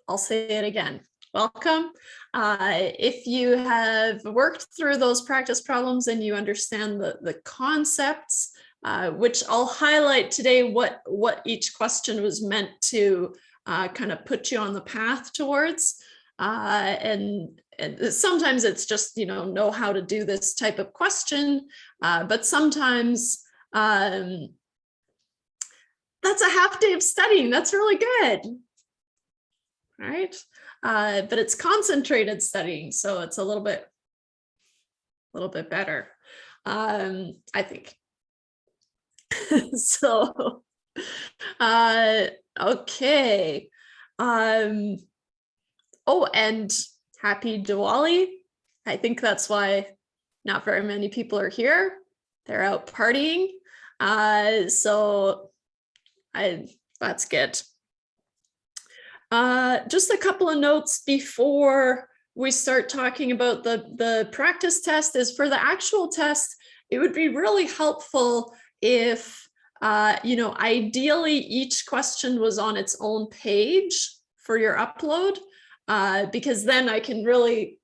I'll say it again. Welcome. If you have worked through those practice problems and you understand the concepts, which I'll highlight today what each question was meant to kind of put you on the path towards. And sometimes it's just, know how to do this type of question, but sometimes that's a half day of studying. That's really good, right? But it's concentrated studying, so it's a little bit better, I think. So, okay. Oh, and happy Diwali. I think that's why not very many people are here. They're out partying. So that's good. Just a couple of notes before we start talking about the practice test is for the actual test, it would be really helpful if, ideally each question was on its own page for your upload, because then I can really,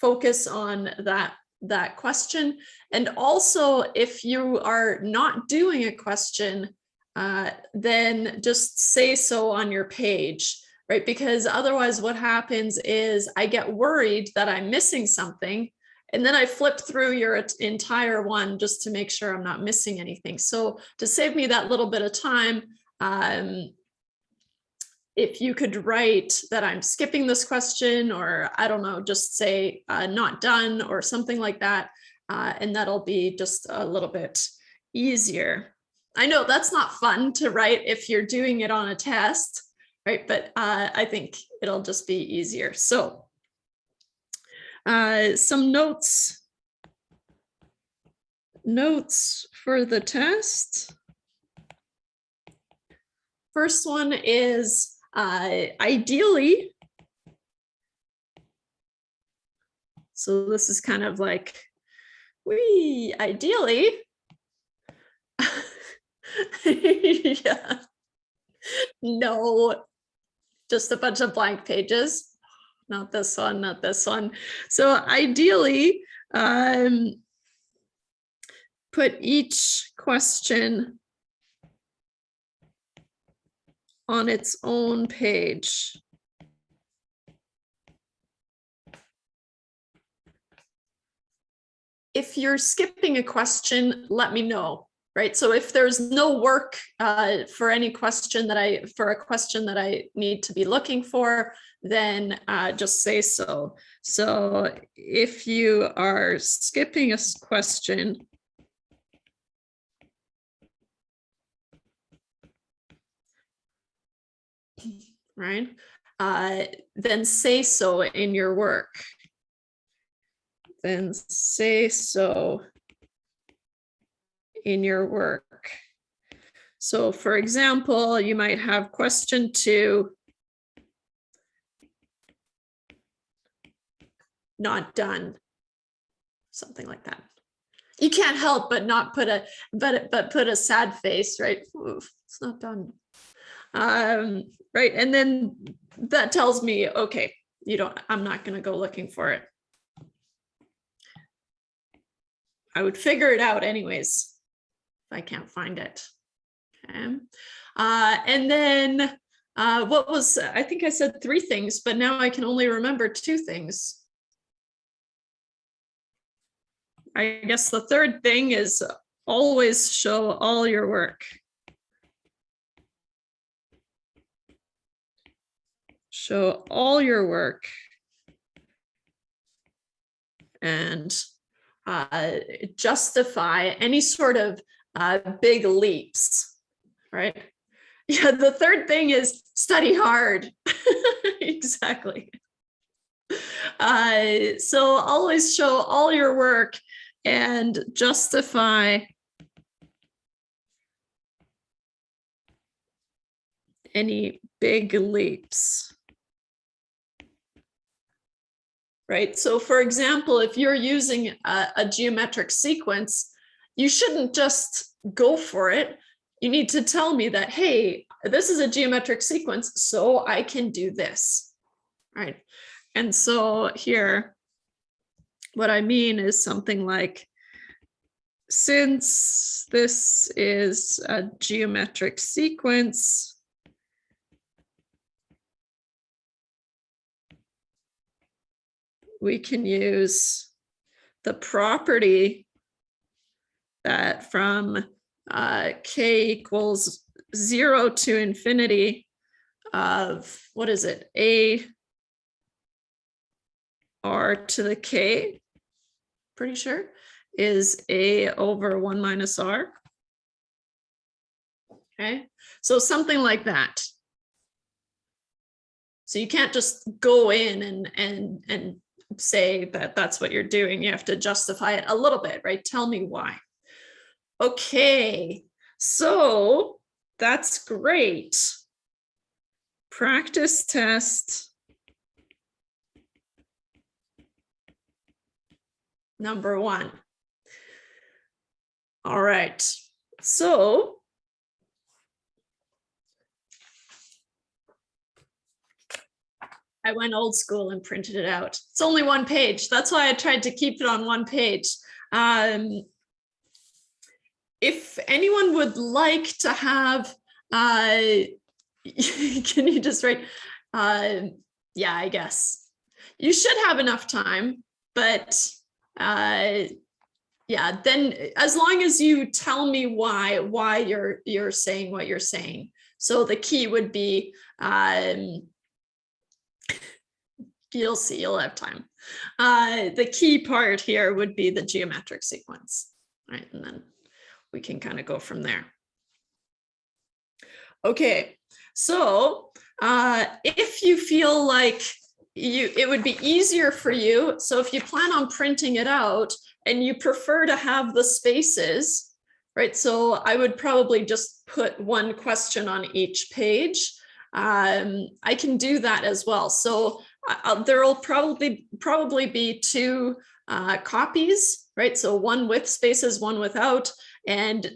focus on that question. And also, if you are not doing a question, then just say so on your page, right? Because otherwise what happens is I get worried that I'm missing something, and then I flip through your entire one just to make sure I'm not missing anything. So to save me that little bit of time, if you could write that I'm skipping this question, or I don't know, just say not done or something like that. And that'll be just a little bit easier. I know that's not fun to write if you're doing it on a test, right? But I think it'll just be easier. So some notes for the test. First one is ideally, so this is kind of like, ideally, yeah, no, just a bunch of blank pages, not this one, not this one. So ideally, put each question on its own page. If you're skipping a question, let me know, right? So if there's no work for a question that I need to be looking for, then just say so. So if you are skipping a question, right? Then say so in your work. Then say so in your work. So for example, you might have question 2, not done, something like that. You can't help but not put a sad face, right? Oof, it's not done. Right, and then that tells me, okay, I'm not going to go looking for it. I would figure it out anyways if I can't find it. Okay. And then what was, I think I said 3 things, but now I can only remember 2 things. I guess the third thing is always show all your work. Show all your work and justify any sort of big leaps, right? Yeah, the third thing is study hard. Exactly. So always show all your work and justify any big leaps. Right. So for example, if you're using a geometric sequence, you shouldn't just go for it. You need to tell me that, hey, this is a geometric sequence, so I can do this. right? And so here, what I mean is something like, since this is a geometric sequence, we can use the property that from k equals 0 to infinity of, what is it, a r to the k, pretty sure, is a over 1 minus r. Okay, so something like that. So you can't just go in and say that that's what you're doing. You have to justify it a little bit, right? Tell me why. Okay, so that's great. Practice test number 1. All right, so I went old school and printed it out. It's only 1 page. That's why I tried to keep it on 1 page. If anyone would like to have, can you just write, yeah, I guess. You should have enough time, but yeah, then as long as you tell me why you're saying what you're saying. So the key would be, you'll see, you'll have time. The key part here would be the geometric sequence, right? And then we can kind of go from there. Okay, so if you feel like it would be easier for you, so if you plan on printing it out and you prefer to have the spaces, right? So I would probably just put 1 question on each page. I can do that as well. So there will probably be 2 copies, right? So 1 with spaces, 1 without. And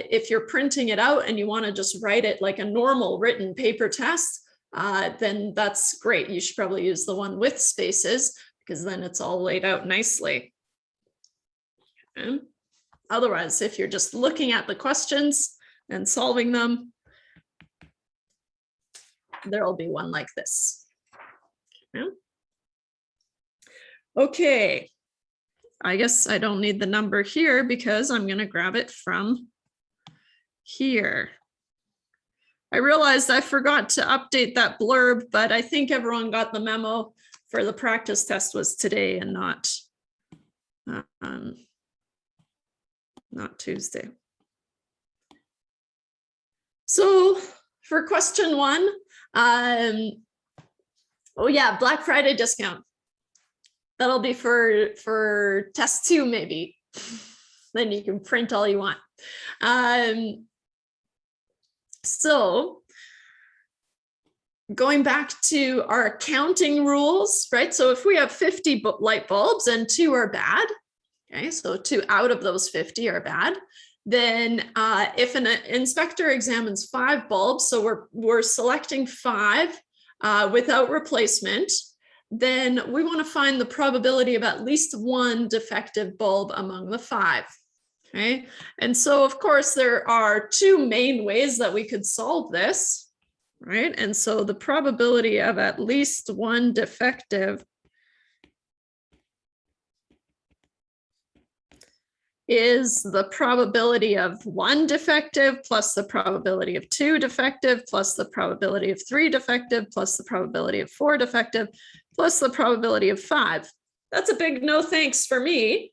if you're printing it out and you want to just write it like a normal written paper test, then that's great. You should probably use the 1 with spaces because then it's all laid out nicely. Okay. Otherwise, if you're just looking at the questions and solving them, there'll be 1 like this. Okay. Okay. I guess I don't need the number here because I'm going to grab it from here. I realized I forgot to update that blurb, but I think everyone got the memo for the practice test was today and not Tuesday. So for question 1, oh yeah, Black Friday discount. That'll be for test 2 maybe. Then you can print all you want. So going back to our counting rules, right? So if we have 50 light bulbs and 2 are bad, okay, so 2 out of those 50 are bad, then if an inspector examines 5 bulbs, so we're selecting 5 without replacement, then we want to find the probability of at least 1 defective bulb among the 5. Okay, and so of course there are 2 main ways that we could solve this, right? And so the probability of at least 1 defective is the probability of 1 defective plus the probability of 2 defective plus the probability of 3 defective plus the probability of 4 defective plus the probability of 5. That's a big no thanks for me,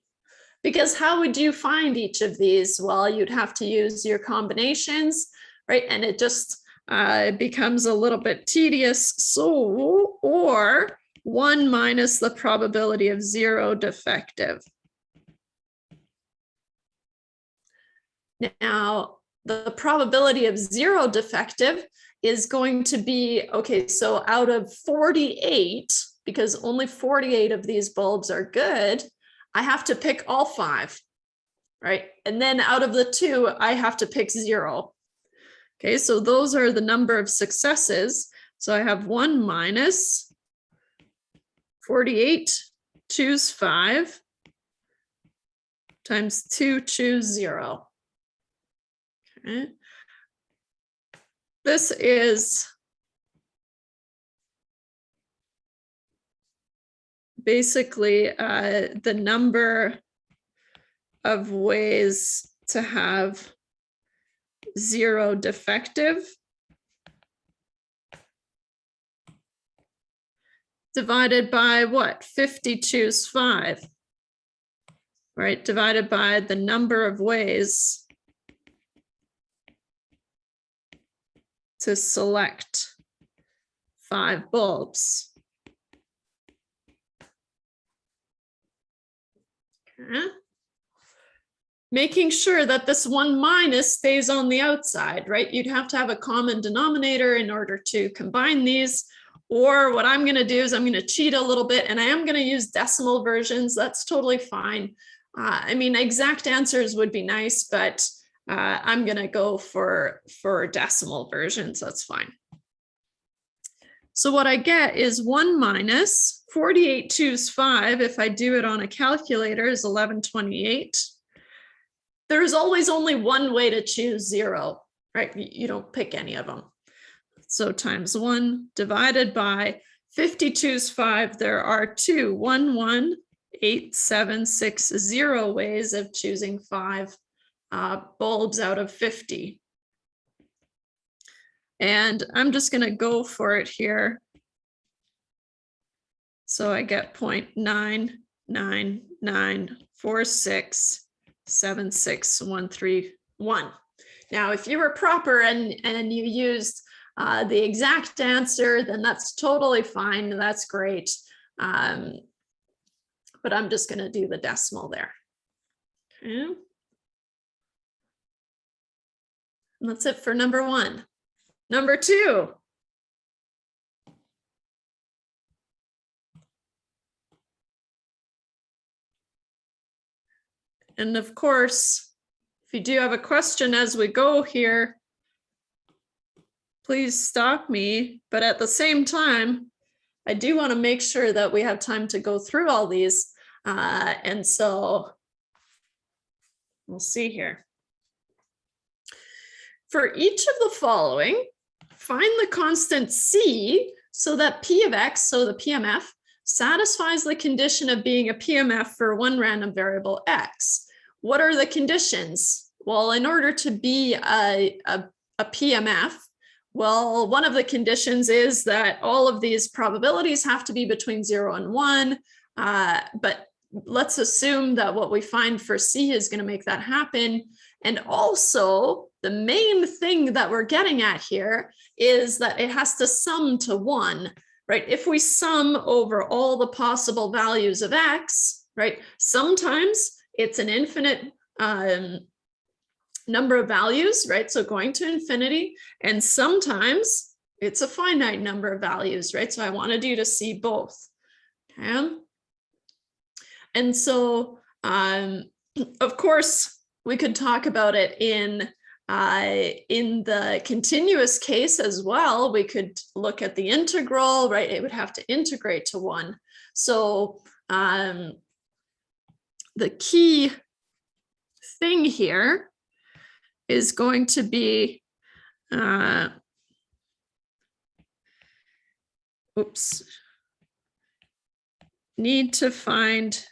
because how would you find each of these? Well, you'd have to use your combinations, right? And it just becomes a little bit tedious. So, or 1 minus the probability of 0 defective. Now, the probability of 0 defective is going to be, okay, so out of 48, because only 48 of these bulbs are good, I have to pick all 5, right? And then out of the 2, I have to pick 0. Okay, so those are the number of successes. So I have 1 minus 48, choose 5, times 2, choose 0. Okay. This is basically the number of ways to have 0 defective divided by what? 50 choose 5, right? Divided by the number of ways to select 5 bulbs. Okay. Making sure that this 1 minus stays on the outside, right? You'd have to have a common denominator in order to combine these. Or what I'm going to do is I'm going to cheat a little bit, and I am going to use decimal versions. That's totally fine. I mean, exact answers would be nice, but I'm going to go for decimal versions. That's fine. So what I get is 1 minus 48 choose 5. If I do it on a calculator, is 1128. There's always only one way to choose 0, right? You don't pick any of them. So times 1 divided by 50 choose 5. There are 2, 1, 1, 8, 7, 6, 0 ways of choosing 5 bulbs out of 50. And I'm just going to go for it here. So I get 0.999467613 Now, if you were proper and you used the exact answer, then that's totally fine. That's great. But I'm just going to do the decimal there. Okay. And that's it for number 1. Number 2. And of course, if you do have a question as we go here, please stop me. But at the same time, I do want to make sure that we have time to go through all these. And so we'll see here. For each of the following, find the constant C so that P of X, so the PMF, satisfies the condition of being a PMF for one random variable X. What are the conditions? Well, in order to be a PMF, well, one of the conditions is that all of these probabilities have to be between 0 and 1. But let's assume that what we find for C is going to make that happen. And also, the main thing that we're getting at here is that it has to sum to 1, right? If we sum over all the possible values of X, right, sometimes it's an infinite number of values, right? So going to infinity, and sometimes it's a finite number of values, right? So I wanted you to see both. Okay. And so, of course, we could talk about it in the continuous case as well. We could look at the integral, right? It would have to integrate to 1. So the key thing here is going to be, need to find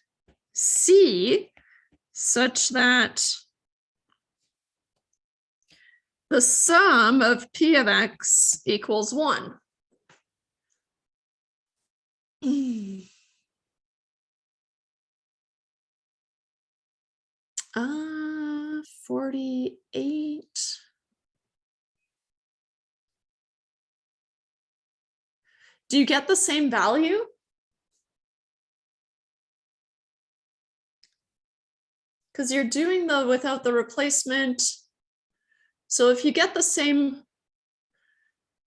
C such that the sum of P of X equals 1. 48. Do you get the same value? Because you're doing the without the replacement. So if you get the same,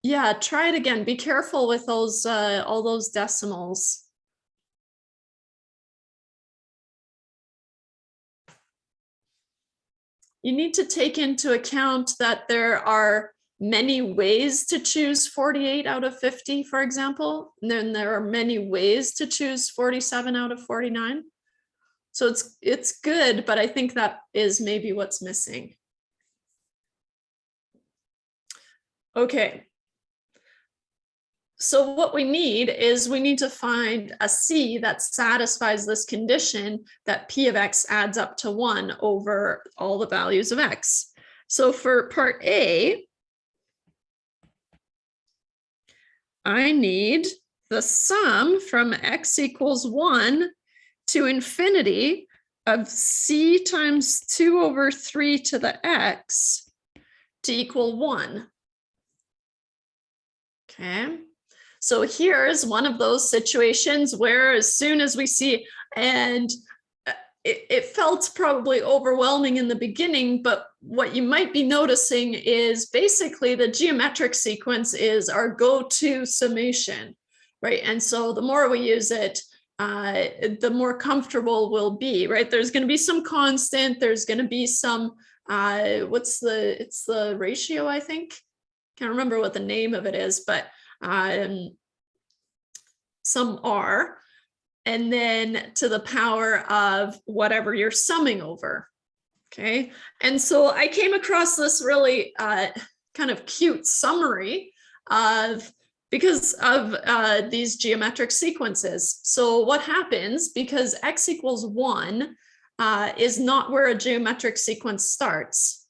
yeah, try it again. Be careful with those all those decimals. You need to take into account that there are many ways to choose 48 out of 50, for example. And then there are many ways to choose 47 out of 49. So it's good, but I think that is maybe what's missing. Okay. So what we need to find a C that satisfies this condition that P of X adds up to 1 over all the values of X. So for part A, I need the sum from X equals 1 to infinity of C times 2 over 3 to the X to equal 1. Okay. So here's one of those situations where as soon as we see, and it felt probably overwhelming in the beginning, but what you might be noticing is basically the geometric sequence is our go-to summation, right? And so the more we use it, the more comfortable we'll be, right? There's going to be some constant, there's going to be some, it's the ratio, I think. Can't remember what the name of it is, but some R, and then to the power of whatever you're summing over. Okay, and so I came across this really kind of cute summary of because of these geometric sequences. So what happens, because X equals 1 is not where a geometric sequence starts.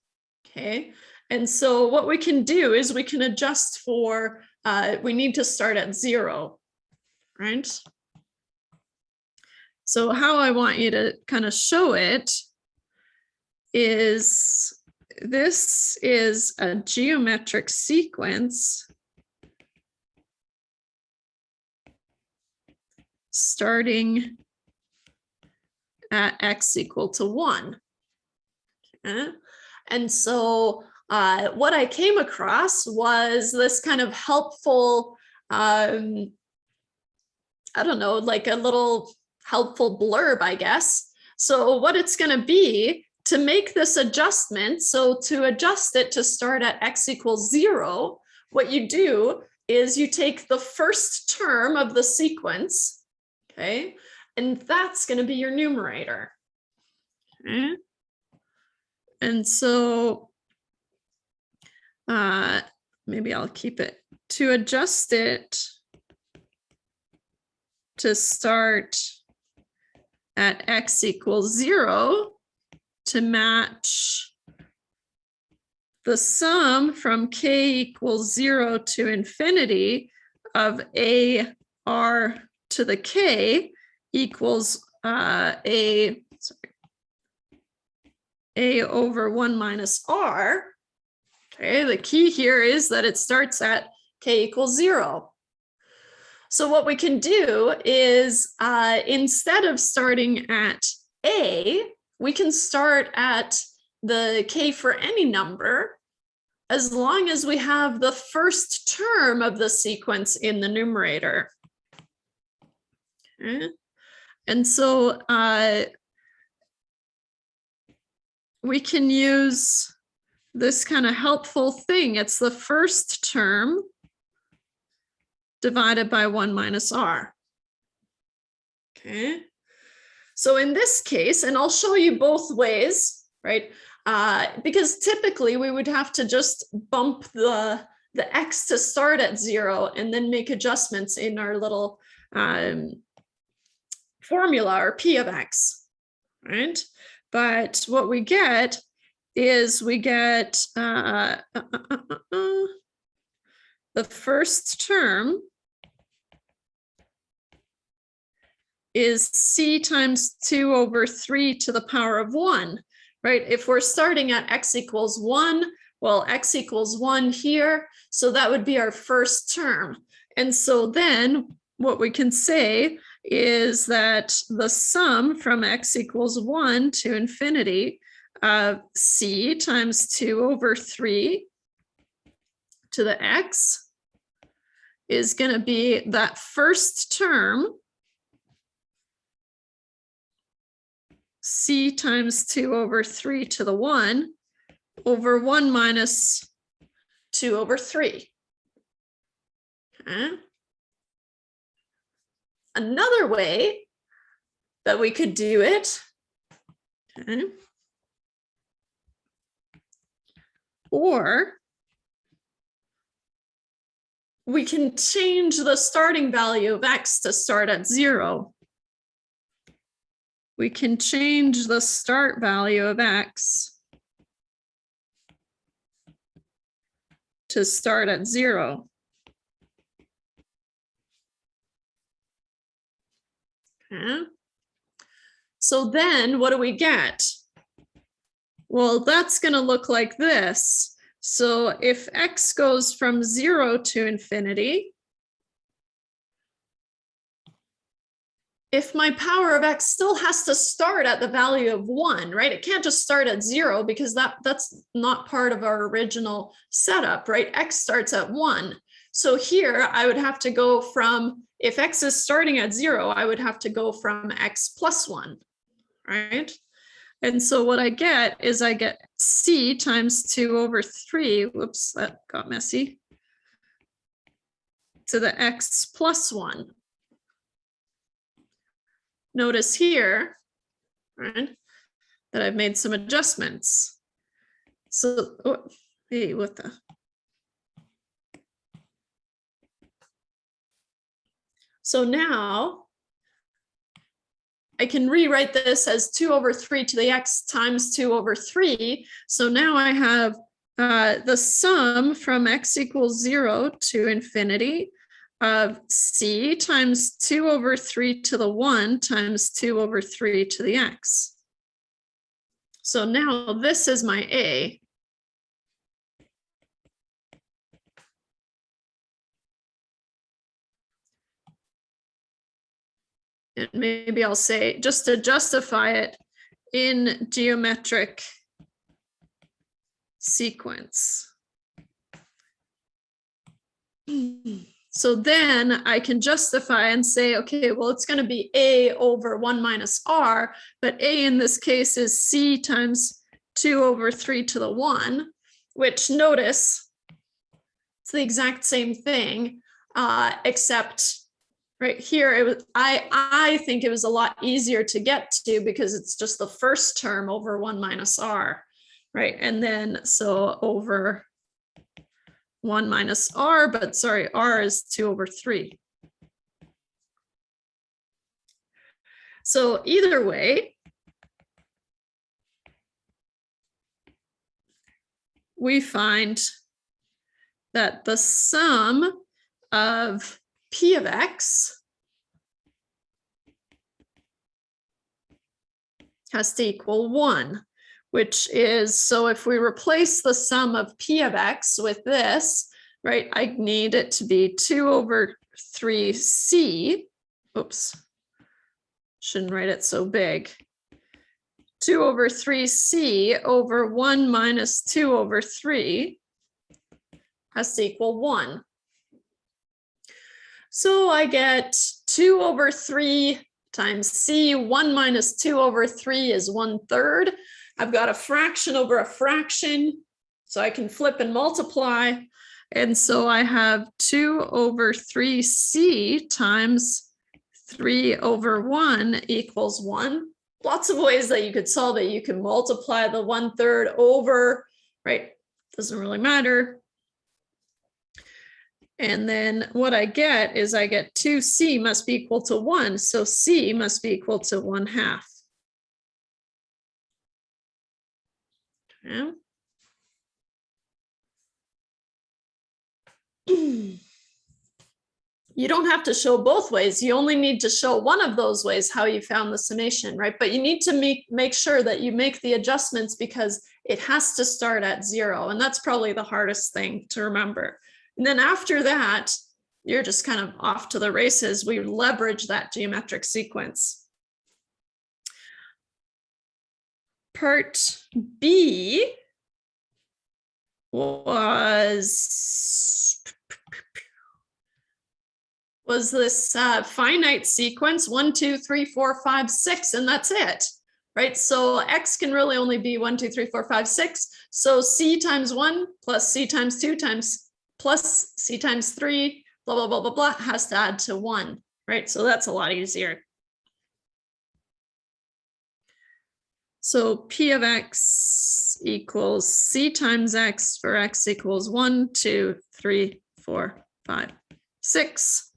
Okay, and so what we can do is we can adjust for, we need to start at 0, right? So how I want you to kind of show it is, this is a geometric sequence starting at X equal to 1. Okay. And so what I came across was this kind of helpful, I don't know, like a little helpful blurb, I guess. So what it's going to be to make this adjustment, so to adjust it to start at X equals 0, what you do is you take the first term of the sequence, okay, and that's going to be your numerator. Okay. And so maybe I'll keep it to adjust it to start at X equals 0 to match the sum from K equals 0 to infinity of A R to the K equals A over 1 minus R. Okay, the key here is that it starts at K equals 0. So what we can do is instead of starting at A, we can start at the K for any number, as long as we have the first term of the sequence in the numerator. Okay. And so we can use this kind of helpful thing. It's the first term divided by 1 minus R. Okay. So in this case, and I'll show you both ways, right? Because typically we would have to just bump the X to start at 0 and then make adjustments in our little formula, or P of X, right? But what we get is we get the first term is C times 2 over 3 to the power of 1, right? If we're starting at X equals 1, well, X equals 1 here, so that would be our first term. And so then what we can say is that the sum from X equals 1 to infinity of C times 2 over 3 to the X is going to be that first term, C times 2 over 3 to the 1 over 1 minus 2 over 3. Okay. Another way that we could do it, okay, or we can change the starting value of x to start at 0. We can change the start value of x to start at 0. Okay. So then what do we get? Well, that's going to look like this. So if x goes from 0 to infinity, if my power of x still has to start at the value of 1, right? It can't just start at 0 because that's not part of our original setup, right? X starts at 1. So here I would have to go from, if x is starting at 0, I would have to go from x plus 1, right? And so what I get is I get c times 2 over 3. Whoops, that got messy. To the x plus 1. Notice here, right, that I've made some adjustments. So, oh, hey, what the? So now I can rewrite this as 2 over 3 to the x times 2 over 3. So now I have the sum from x equals 0 to infinity of c times 2 over 3 to the 1 times 2 over 3 to the x. So now this is my a. And maybe I'll say, just to justify it, in geometric sequence. So then I can justify and say, okay, well, it's going to be a over 1 minus r, but a in this case is c times 2 over 3 to the 1, which, notice, it's the exact same thing, except right here, it was, I think it was a lot easier to get to because it's just the first term over 1 minus r, right? And then, so over 1 minus r, but sorry, r is 2 over 3. So either way, we find that the sum of p of x has to equal 1, which is, so if we replace the sum of p of x with this, right, I need it to be 2 over 3c, oops, shouldn't write it so big, 2 over 3c over 1 minus 2 over 3 has to equal 1. So I get 2 over 3 times c, 1 minus 2 over 3 is 1/3. I've got a fraction over a fraction, so I can flip and multiply. And so I have 2 over 3c times 3 over 1 equals 1. Lots of ways that you could solve it. You can multiply the 1/3 over, right? Doesn't really matter. And then what I get is I get 2c must be equal to 1. So c must be equal to 1/2. Okay. You don't have to show both ways. You only need to show one of those ways how you found the summation, right? But you need to make sure that you make the adjustments because it has to start at 0. And that's probably the hardest thing to remember. And then after that, you're just kind of off to the races. We leverage that geometric sequence. Part B was this finite sequence, 1, 2, 3, 4, 5, 6, and that's it. right? So x can really only be 1, 2, 3, 4, 5, 6. So c times 1 plus c times 2 times plus c times 3, blah, blah, blah, blah, blah, has to add to 1, right? So that's a lot easier. So p of x equals c times x for x equals 1, 2, 3, 4, 5, 6.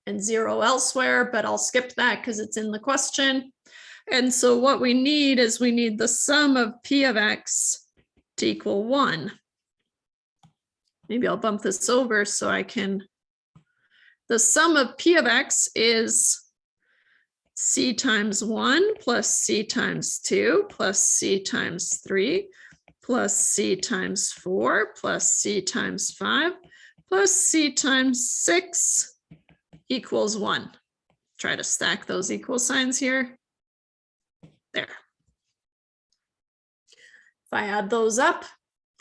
And 0 elsewhere, but I'll skip that because it's in the question. And so what we need is we need the sum of p of x to equal 1. Maybe I'll bump this over so I can. The sum of p of x is c times 1 plus c times 2 plus c times 3 plus c times 4 plus c times 5 plus c times 6 equals 1. Try to stack those equal signs here. There. If I add those up,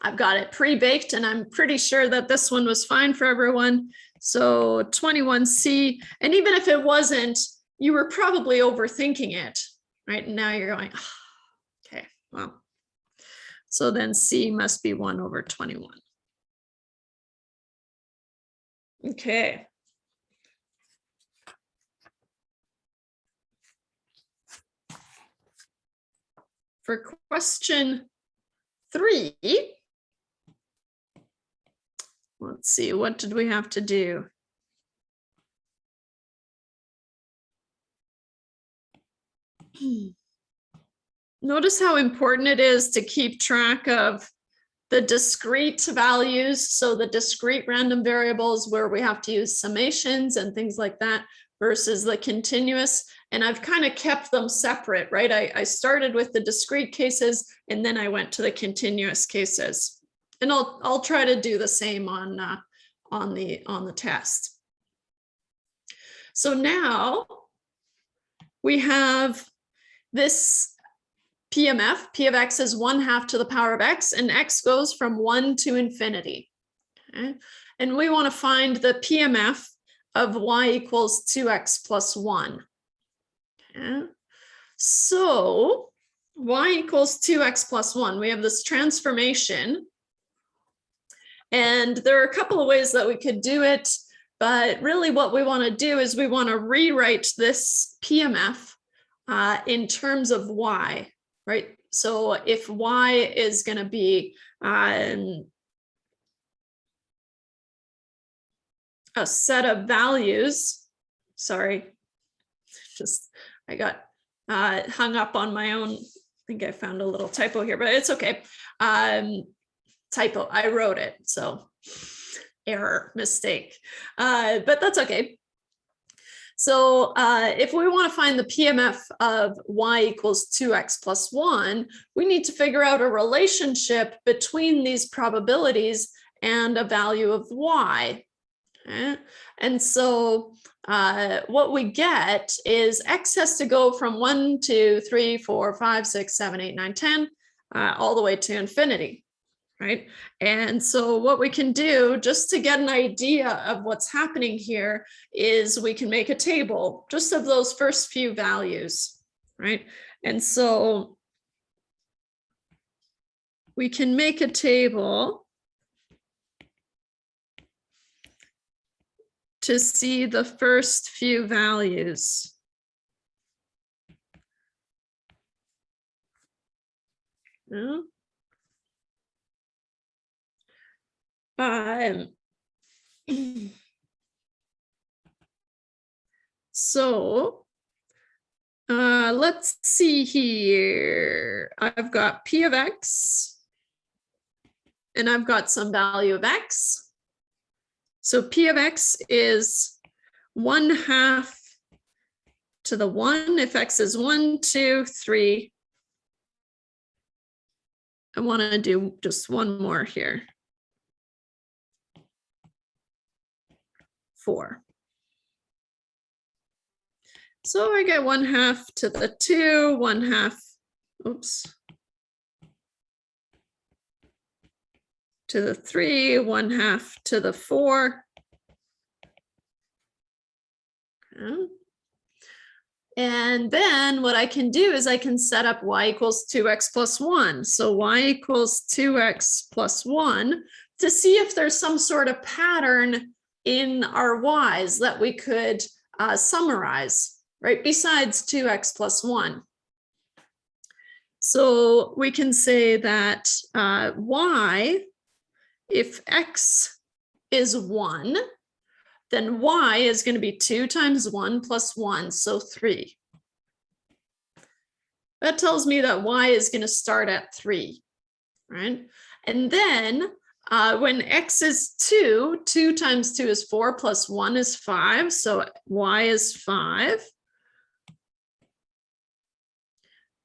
I've got it pre-baked, and I'm pretty sure that this one was fine for everyone. So 21c, and even if it wasn't, you were probably overthinking it, right? And now you're going, oh, okay, well. So then c must be 1 over 21. Okay. For question 3, let's see, what did we have to do? Notice how important it is to keep track of the discrete values. So the discrete random variables where we have to use summations and things like that versus the continuous. And I've kind of kept them separate, right? I started with the discrete cases and then I went to the continuous cases. And I'll try to do the same on the test. So now we have this PMF, P of x is 1/2 to the power of x, and x goes from 1 to infinity. Okay? And we want to find the PMF of y equals 2x plus 1. Okay? So y equals 2x plus 1. We have this transformation. And there are a couple of ways that we could do it. But really what we want to do is we want to rewrite this PMF in terms of y. Right. So if y is going to be a set of values, sorry, just I got hung up on my own. I think I found a little typo here, but it's okay. Typo, I wrote it. So error, mistake, but that's okay. So if we want to find the PMF of y equals 2x plus 1, we need to figure out a relationship between these probabilities and a value of y. Okay? And so what we get is x has to go from 1, 2, 3, 4, 5, 6, 7, 8, 9, 10, all the way to infinity. Right. And so what we can do just to get an idea of what's happening here is we can make a table just of those first few values. Right. And so we can make a table to see the first few values. Yeah. So let's see here. I've got P of X and I've got some value of X. So P of X is 1/2 to the 1 if X is 1, 2, 3. I want to do just one more here. 4. So I get 1/2 to the 2, 1/2, oops, to the 3, 1/2 to the 4. Okay. And then what I can do is I can set up y equals 2x plus 1. So y equals 2x plus 1 to see if there's some sort of pattern in our y's that we could summarize, right, besides 2x plus 1. So we can say that y, if x is 1, then y is going to be 2 times 1 plus 1, so 3. That tells me that y is going to start at 3, right? And then when x is 2, 2 times 2 is 4 plus 1 is 5, so y is 5.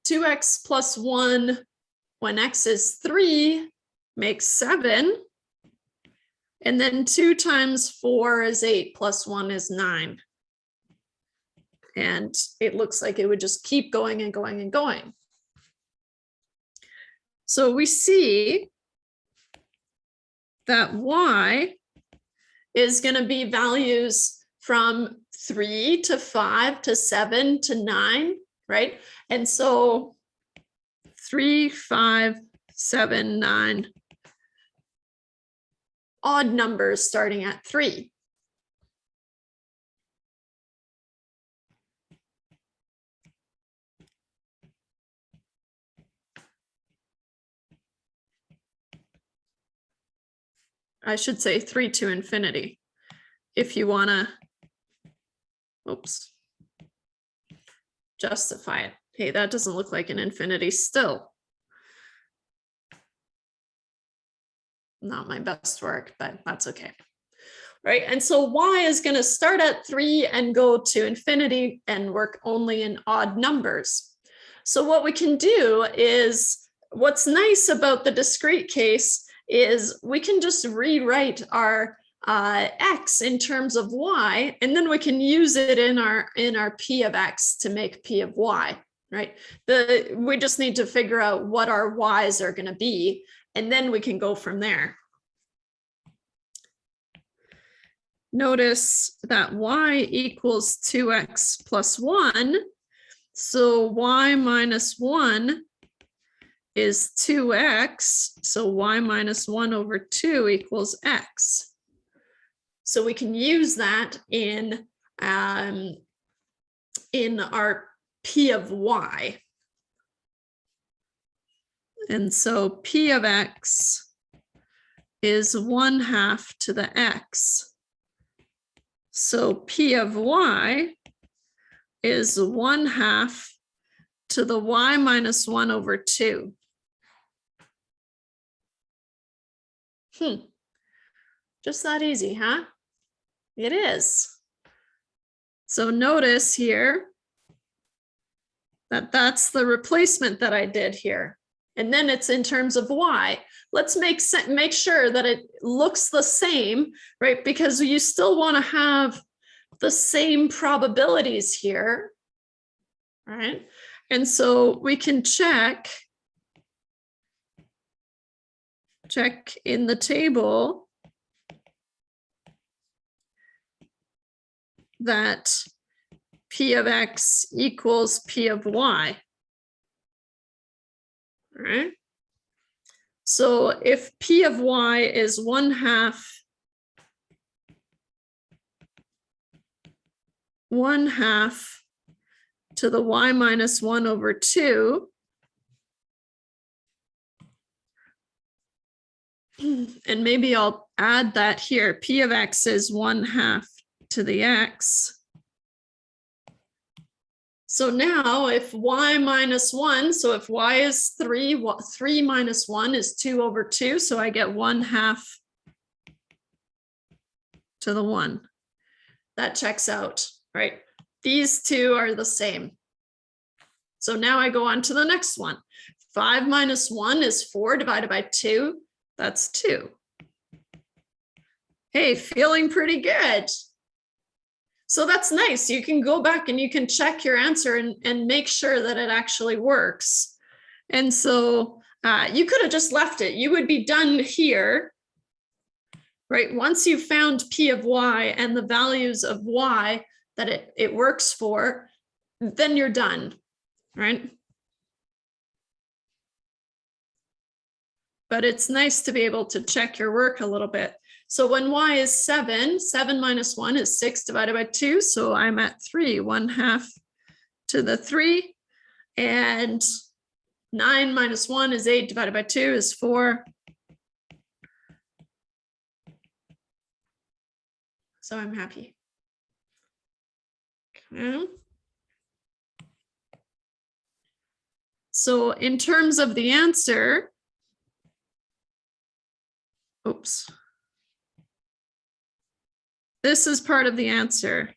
2x plus 1 when x is 3 makes 7. And then 2 times 4 is 8 plus 1 is 9. And it looks like it would just keep going and going and going. So we see that y is going to be values from 3 to 5 to 7 to 9, right? And so 3, 5, 7, 9. Odd numbers starting at 3. I should say 3 to infinity if you want to, oops, justify it. Hey, that doesn't look like an infinity still. Not my best work, but that's okay. Right, and so y is going to start at 3 and go to infinity and work only in odd numbers. So what we can do is, what's nice about the discrete case is we can just rewrite our x in terms of y, and then we can use it in our p of x to make p of y, right? We just need to figure out what our y's are going to be, and then we can go from there. Notice that y equals 2x plus 1. So y minus 1 is 2x. So y minus 1 over 2 equals x. So we can use that in our p of y. And so p of x is 1/2 to the x. So p of y is 1/2 to the y minus 1 over 2. Just that easy, huh? It is. So notice here that that's the replacement that I did here. And then it's in terms of y. Let's make sure that it looks the same, right? Because you still want to have the same probabilities here, right? And so we can check in the table that p of x equals p of y. All right. So if p of y is 1/2 to the y minus 1 over 2, and maybe I'll add that here, p of x is 1/2 to the x. So now if y minus 1, so if y is 3, 3 minus 1 is 2 over 2, so I get 1/2 to the 1. That checks out, right? These two are the same. So now I go on to the next one. 5 minus 1 is 4 divided by 2. That's 2. Hey, feeling pretty good. So that's nice. You can go back and you can check your answer and make sure that it actually works. And so you could have just left it. You would be done here, right? Once you've found p of y and the values of y that it works for, then you're done, right? But it's nice to be able to check your work a little bit. So when y is 7, 7 minus 1 is 6 divided by 2. So I'm at 3, 1/2 to the 3. And 9 minus 1 is 8 divided by 2 is 4. So I'm happy. Okay. So in terms of the answer, oops. This is part of the answer.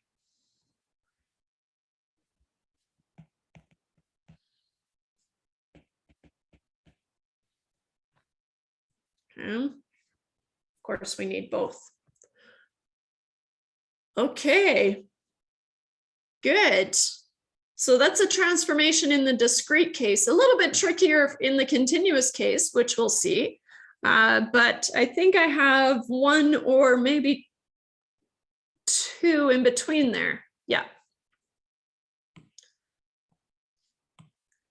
Okay. Of course, we need both. Okay, good. So that's a transformation in the discrete case, a little bit trickier in the continuous case, which we'll see. But I think I have one or maybe two in between there. Yeah.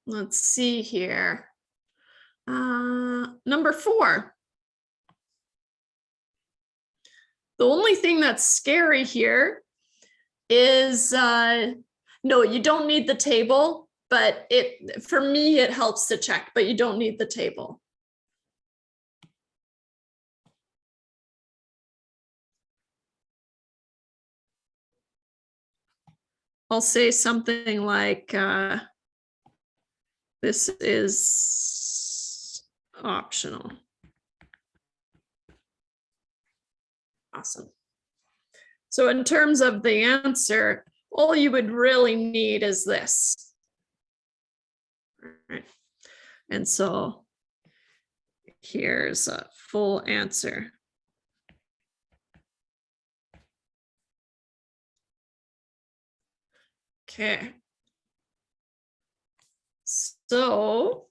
Let's see here. Number 4. The only thing that's scary here is, no, you don't need the table, but for me, it helps to check, but you don't need the table. I'll say something like, this is optional. Awesome. So in terms of the answer, all you would really need is this. All right. And so here's a full answer. Okay. So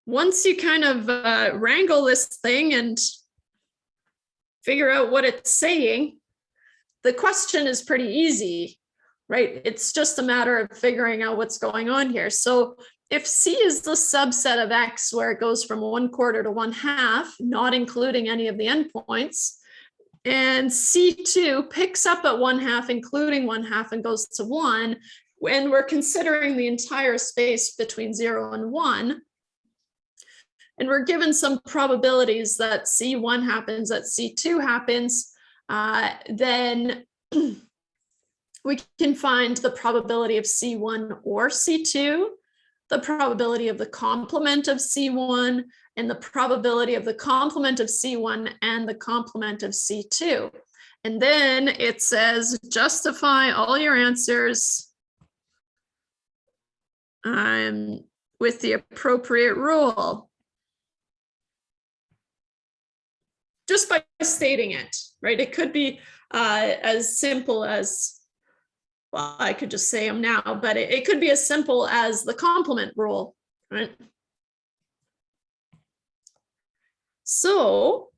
once you kind of wrangle this thing and figure out what it's saying, the question is pretty easy, right? It's just a matter of figuring out what's going on here. So if C is the subset of X where it goes from 1/4 to 1/2, not including any of the endpoints, and C2 picks up at 1/2, including 1/2, and goes to 1, when we're considering the entire space between 0 and 1, and we're given some probabilities that C1 happens, that C2 happens, then we can find the probability of C1 or C2, the probability of the complement of C1, and the probability of the complement of C1 and the complement of C2. And then it says, justify all your answers with the appropriate rule. Just by stating it, right? It could be as simple as, well, I could just say them now, but it could be as simple as the complement rule, right? So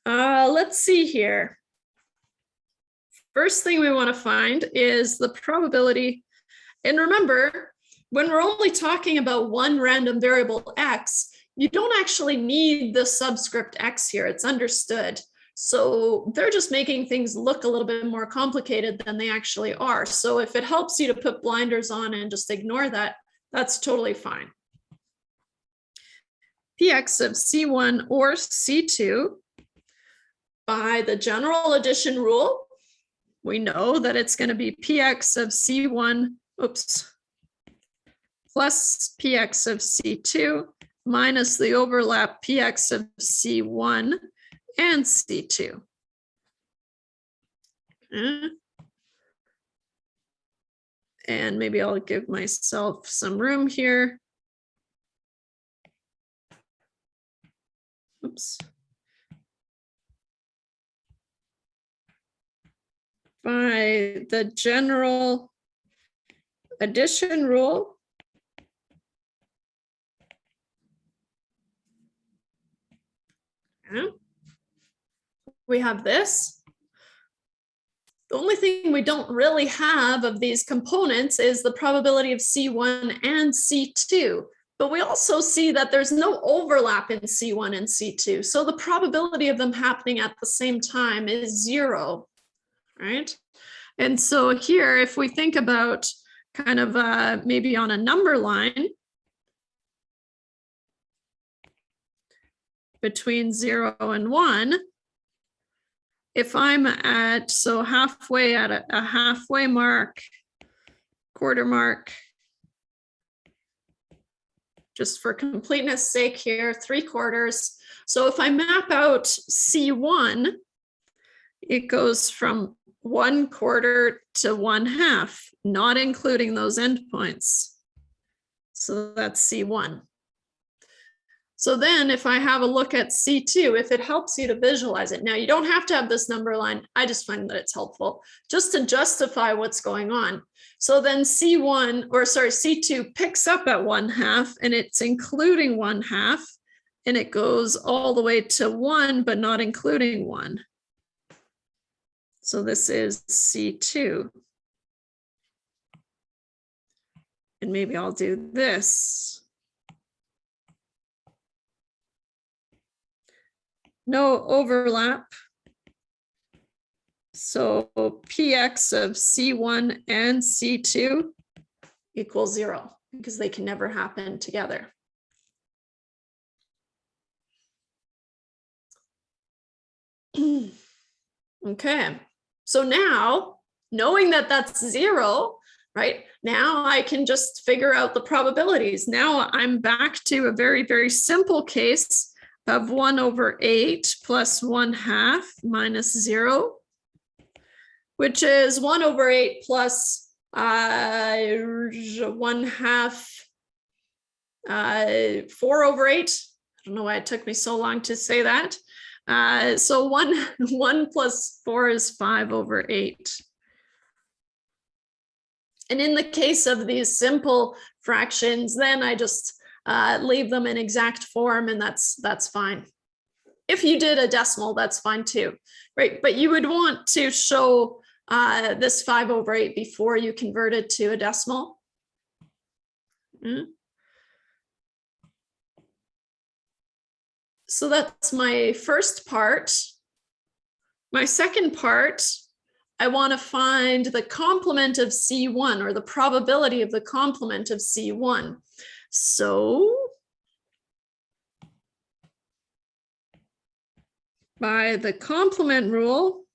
let's see here. First thing we want to find is the probability. And remember, when we're only talking about one random variable X, you don't actually need the subscript X here. It's understood. So they're just making things look a little bit more complicated than they actually are. So if it helps you to put blinders on and just ignore that, that's totally fine. Px of C1 or C2, by the general addition rule, we know that it's going to be Px of C1, plus Px of C2 minus the overlap Px of C1 and C2. Okay. And maybe I'll give myself some room here. Oops. By the general addition rule, we have this. The only thing we don't really have of these components is the probability of C1 and C2. But we also see that there's no overlap in C1 and C2. So the probability of them happening at the same time is 0, right? And so here, if we think about kind of maybe on a number line between 0 and 1, if I'm at, so halfway at a halfway mark, quarter mark, just for completeness sake here, 3/4. So if I map out C1, it goes from 1/4 to 1/2, not including those endpoints. So that's C1. So then if I have a look at C2, if it helps you to visualize it, now you don't have to have this number line. I just find that it's helpful just to justify what's going on. So then C2 picks up at 1/2 and it's including 1/2 and it goes all the way to 1, but not including 1. So this is C2. And maybe I'll do this. No overlap. So Px of C1 and C2 equals 0 because they can never happen together. Okay, so now knowing that that's 0, right? Now I can just figure out the probabilities. Now I'm back to a very, very simple case of 1/8 plus 1/2 minus 0, which is 1/8 plus 1/2, 4/8. I don't know why it took me so long to say that. So 1 plus 4 is 5/8. And in the case of these simple fractions, then I just leave them in exact form, and that's fine. If you did a decimal, that's fine too, right? But you would want to show this 5/8 before you convert it to a decimal. So that's my first part. My second part, I want to find the complement of C1, or the probability of the complement of C1. So by the complement rule,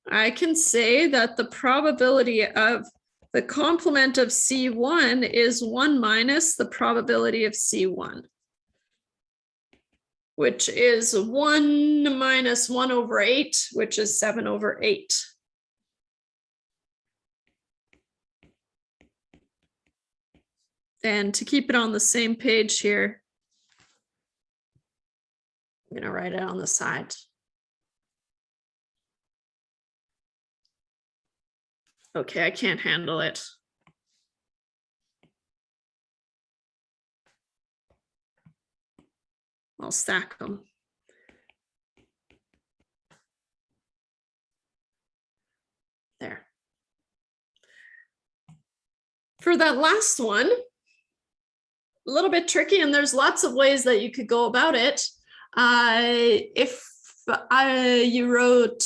I can say that the probability of the complement of C1 is 1 minus the probability of C1, which is 1 minus 1/8, which is 7/8. And to keep it on the same page here, I'm going to write it on the side. Okay, I can't handle it. I'll stack them. There. For that last one, a little bit tricky, and there's lots of ways that you could go about it. If you wrote,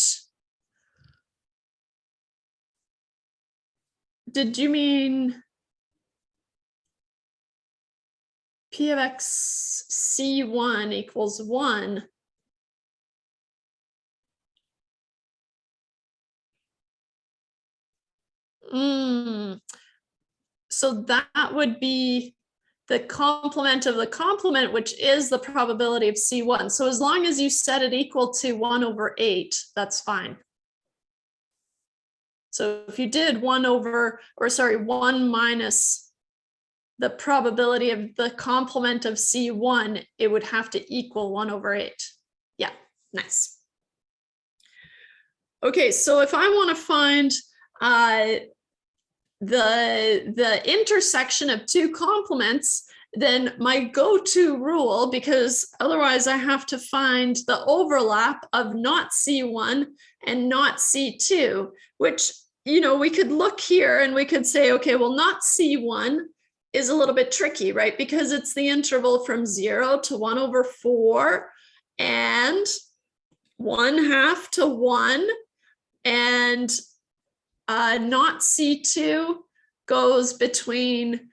did you mean P of X C1 equals 1? So that would be the complement of the complement, which is the probability of C1. So as long as you set it equal to 1/8, that's fine. So if you did 1 minus the probability of the complement of C1, it would have to equal 1/8. Yeah, nice. Okay, so if I want to find the intersection of two complements, then my go-to rule, because otherwise I have to find the overlap of not C1 and not C2, which, you know, we could look here and we could say, okay, well, not C1 is a little bit tricky, right? Because it's the interval from 0 to 1/4 and 1/2 to 1, and not C2 goes between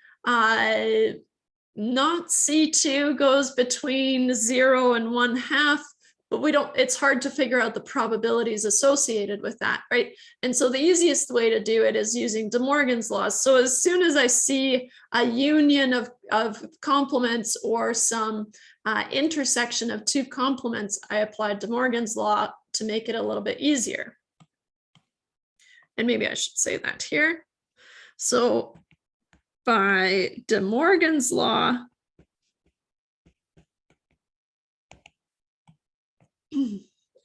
not C2 goes between 0 and 1/2, but we don't, it's hard to figure out the probabilities associated with that, right? And so the easiest way to do it is using De Morgan's law. So as soon as I see a union of complements or some intersection of two complements, I apply De Morgan's law to make it a little bit easier. And maybe I should say that here. So by De Morgan's law,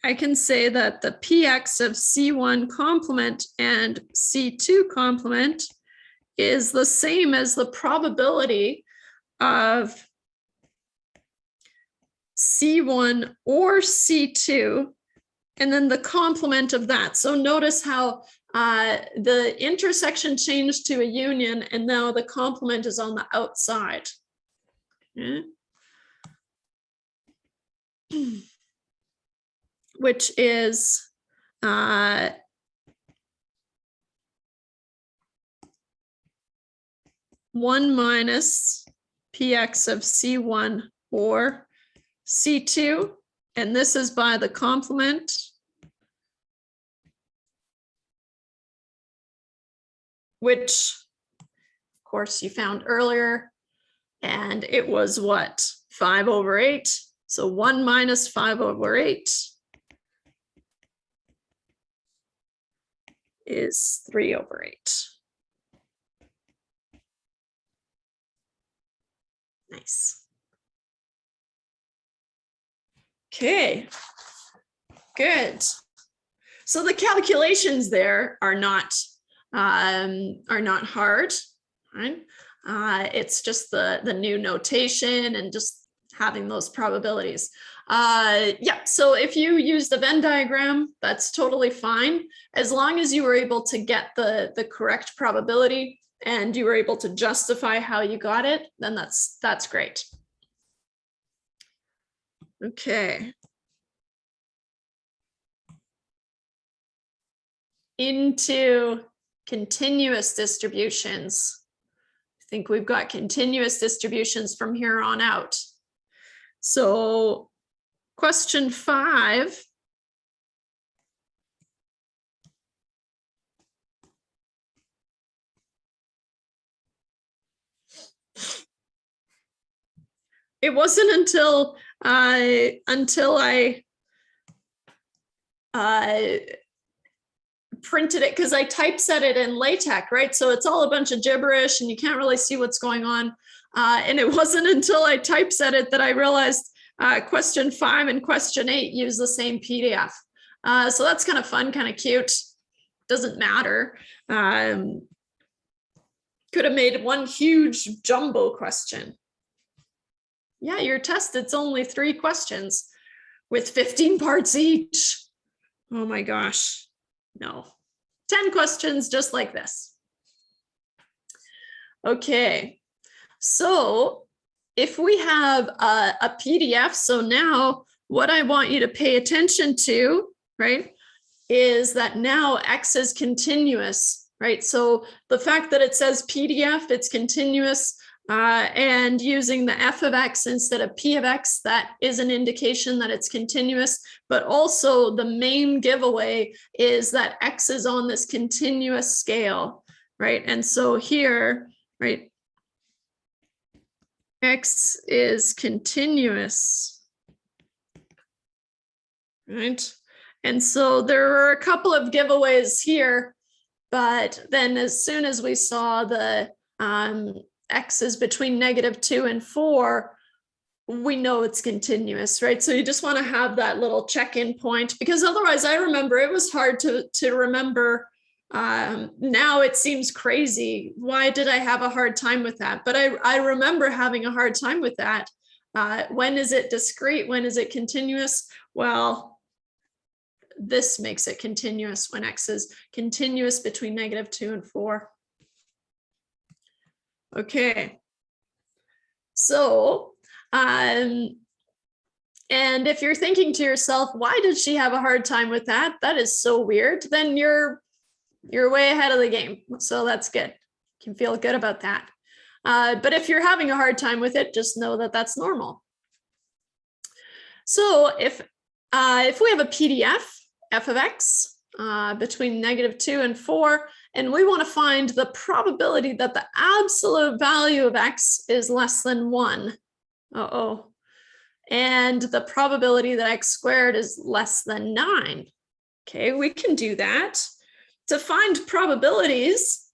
I can say that the px of C1 complement and C2 complement is the same as the probability of C1 or C2, and then the complement of that. So notice how the intersection changed to a union, and now the complement is on the outside. Okay. Which is one minus px of C1 or C2, and this is by the complement. Which, of course, you found earlier, and it was what? 5/8. So 1 minus 5/8 is 3/8. Nice. Okay, good. So the calculations there are not hard, right? It's just the new notation and just having those probabilities. Yeah, so if you use the Venn diagram, that's totally fine. As long as you were able to get the correct probability and you were able to justify how you got it, then that's great. Okay. Into continuous distributions. I think we've got continuous distributions from here on out. So question 5. It wasn't until I printed it, because I typeset it in LaTeX, right? So it's all a bunch of gibberish and you can't really see what's going on. And it wasn't until I typeset it that I realized question 5 and question 8 use the same PDF. So that's kind of fun, kind of cute. Doesn't matter. Could have made one huge jumbo question. Yeah, your test, it's only 3 questions with 15 parts each. Oh my gosh. No, 10 questions just like this. Okay, so if we have a PDF, so now what I want you to pay attention to, right, is that now X is continuous, right? So the fact that it says PDF, it's continuous, and using the f of x instead of p of x, that is an indication that it's continuous. But also the main giveaway is that x is on this continuous scale, right? And so here, right, x is continuous, right? And so there are a couple of giveaways here, but then as soon as we saw the X is between -2 and 4, we know it's continuous, right? So you just want to have that little check-in point, because otherwise I remember it was hard to remember Now it seems crazy. Why did I have a hard time with that? But I remember having a hard time with that. When is it discrete? When is it continuous? Well, this makes it continuous when x is continuous between -2 and 4. Okay. So, and if you're thinking to yourself, why did she have a hard time with that? That is so weird. Then you're way ahead of the game. So that's good. You can feel good about that. But if you're having a hard time with it, just know that that's normal. So if we have a PDF, f of x, between -2 and 4, and we want to find the probability that the absolute value of x is less than 1. And the probability that x squared is less than 9. Okay, we can do that. To find probabilities,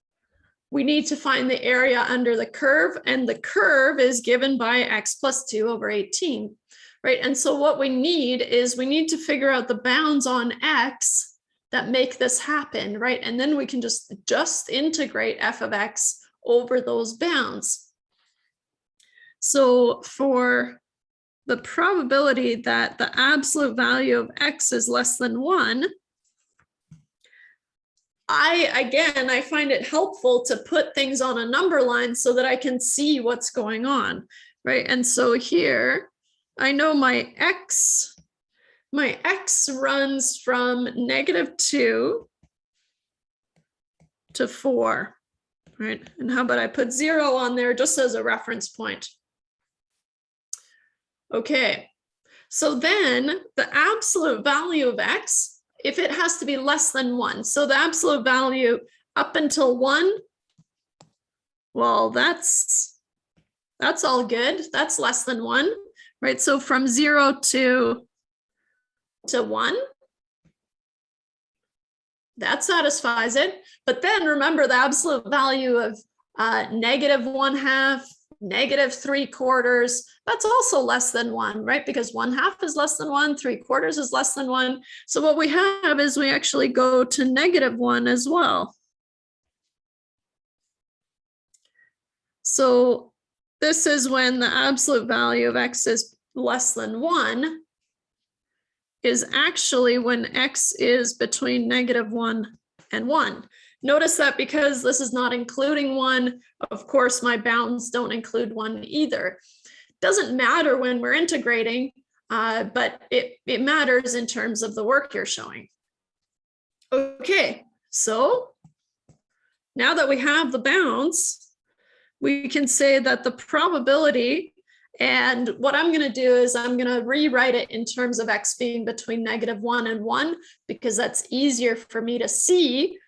we need to find the area under the curve, and the curve is given by x plus 2 over 18, right? And so what we need is we need to figure out the bounds on x that make this happen, right? And then we can just integrate f of x over those bounds. So for the probability that the absolute value of x is less than 1, I find it helpful to put things on a number line so that I can see what's going on, right? And so here, I know my x runs from -2 to 4, right? And how about I put 0 on there just as a reference point? Okay, so then the absolute value of x, if it has to be less than 1, so the absolute value up until 1, well, that's all good. That's less than 1, right? So from 0 to 1, that satisfies it. But then remember the absolute value of -1/2, -3/4, that's also less than 1, right? Because 1/2 is less than 1, 3/4 is less than 1. So what we have is we actually go to -1 as well. So this is when the absolute value of x is less than 1, is actually when x is between -1 and 1. Notice that because this is not including 1, of course, my bounds don't include 1 either. Doesn't matter when we're integrating, but it matters in terms of the work you're showing. Okay, so now that we have the bounds, we can say that the probability, and what I'm going to do is I'm going to rewrite it in terms of x being between -1 and 1, because that's easier for me to see.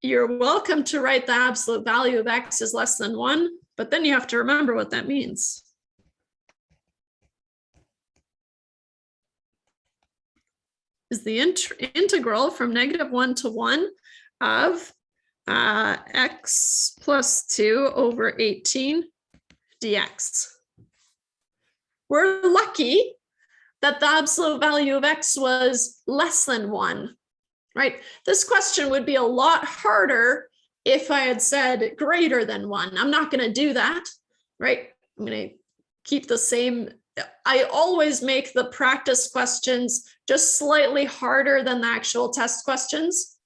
You're welcome to write the absolute value of x is less than 1, but then you have to remember what that means. Is the integral from -1 to 1 of x plus 2 over 18 dx. We're lucky that the absolute value of x was less than 1. Right? This question would be a lot harder if I had said greater than 1. I'm not going to do that, right? I'm going to keep the same. I always make the practice questions just slightly harder than the actual test questions,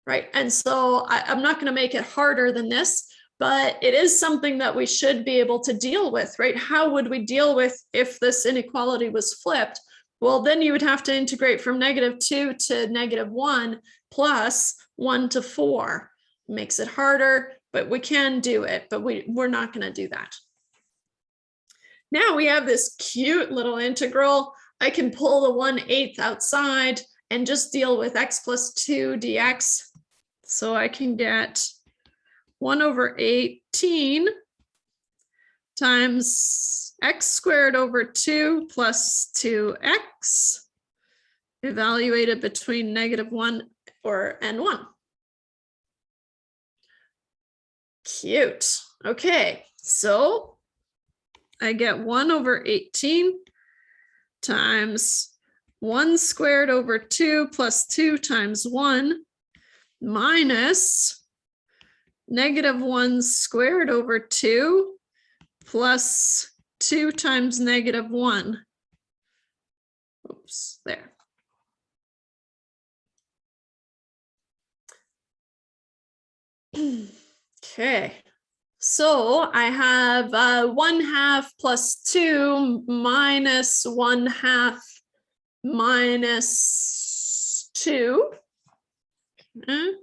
right? And so I'm not going to make it harder than this, but it is something that we should be able to deal with, right? How would we deal with if this inequality was flipped? Well, then you would have to integrate from -2 to -1 plus 1 to 4. Makes it harder, but we can do it, but we're not going to do that. Now we have this cute little integral. I can pull the 1/8 outside and just deal with x plus 2 dx. So I can get 1 over 18 times x squared over 2 plus 2x, evaluated between -1 and 1. Cute. Okay, so I get 1 over 18 times 1 squared over 2 plus 2 times 1, minus -1 squared over 2 plus 2 times -1. Oops, there. Okay, so I have 1/2 plus 2 minus 1/2 minus 2. Okay.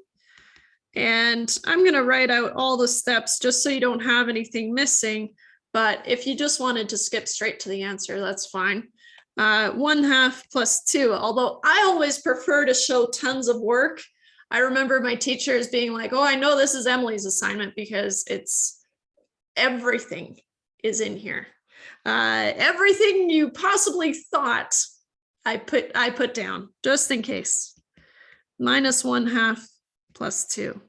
And I'm going to write out all the steps just so you don't have anything missing. But if you just wanted to skip straight to the answer, that's fine. 1/2 plus 2, although I always prefer to show tons of work. I remember my teachers being like, oh, I know this is Emily's assignment because it's everything is in here. Everything you possibly thought I put down just in case. Minus 1/2 plus 2.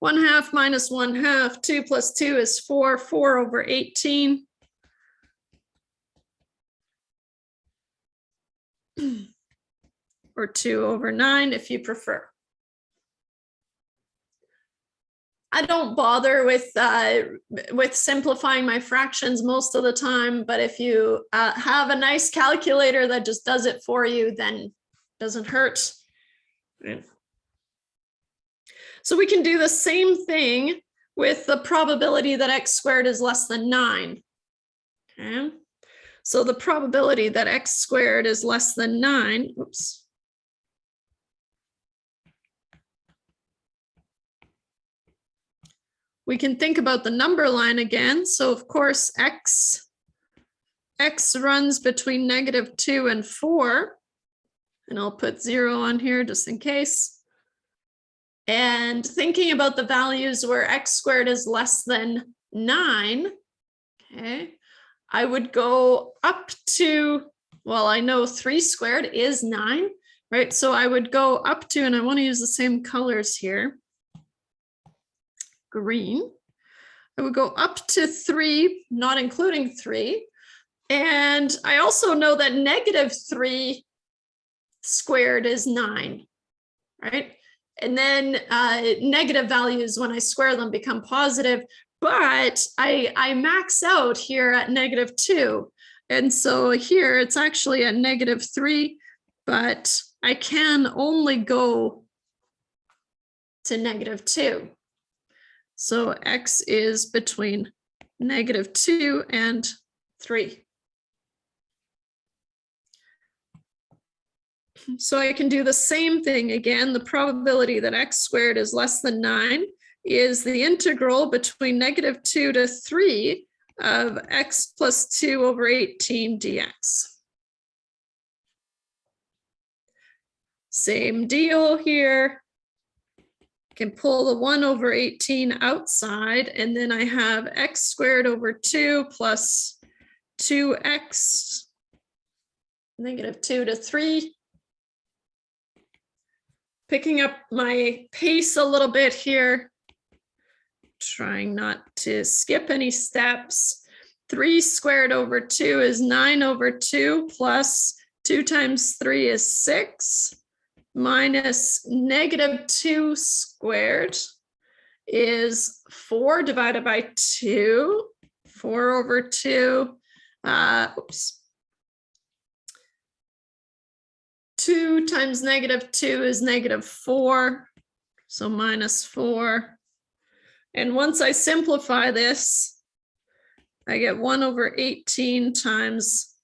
1/2 minus 1/2, 2 plus 2 is 4, 4 over 18. Or 2 over 9 if you prefer. I don't bother with simplifying my fractions most of the time, but if you have a nice calculator that just does it for you, then it doesn't hurt. So we can do the same thing with the probability that x squared is less than 9. Okay. So the probability that x squared is less than 9, oops. We can think about the number line again. So of course, x runs between -2 and 4. And I'll put 0 on here just in case. And thinking about the values where x squared is less than 9, okay, I would go up to, well, I know 3 squared is 9, right? So I would go up to, and I want to use the same colors here. Green. I would go up to 3, not including 3. And I also know that -3 squared is 9, right? And then negative values, when I square them, become positive. But I max out here at -2. And so here it's actually at -3, but I can only go to -2. So x is between -2 and 3. So I can do the same thing again. The probability that x squared is less than 9 is the integral between -2 to 3 of x plus 2 over 18 dx. Same deal here. I can pull the 1 over 18 outside, and then I have x squared over 2 plus 2x, -2 to 3. Picking up my pace a little bit here, trying not to skip any steps. 3 squared over 2 is 9 over 2 plus 2 times 3 is 6 minus -2 squared is 4 divided by 2, 4 over 2. Oops. 2 times -2 is -4, so -4. And once I simplify this, I get 1 over 18 times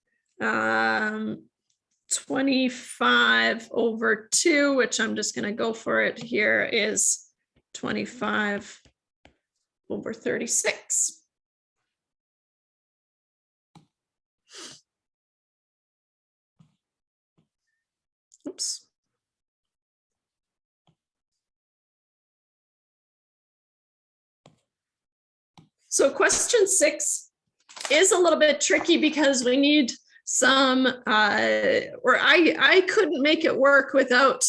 25 over 2, which I'm just going to go for it here, is 25 over 36. Oops. So question 6 is a little bit tricky because we need some, or I couldn't make it work without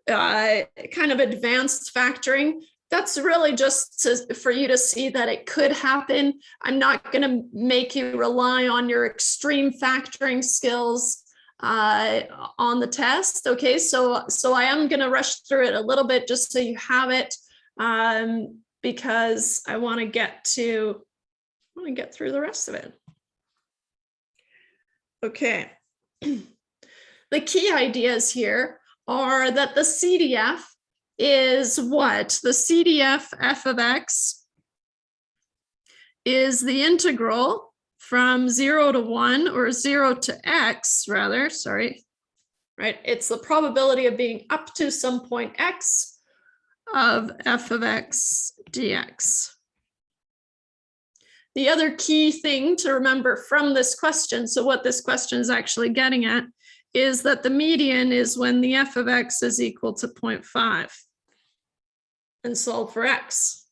kind of advanced factoring. That's really just for you to see that it could happen. I'm not going to make you rely on your extreme factoring skills. on the test. Okay, so I am going to rush through it a little bit just so you have it, because I want to get through the rest of it. Okay. The key ideas here are that the CDF is what? The CDF f of x is the integral from 0 to 1, or 0 to x rather, sorry, right? It's the probability of being up to some point x of f of x dx. The other key thing to remember from this question, so what this question is actually getting at, is that the median is when the f of x is equal to 0.5, and solve for x.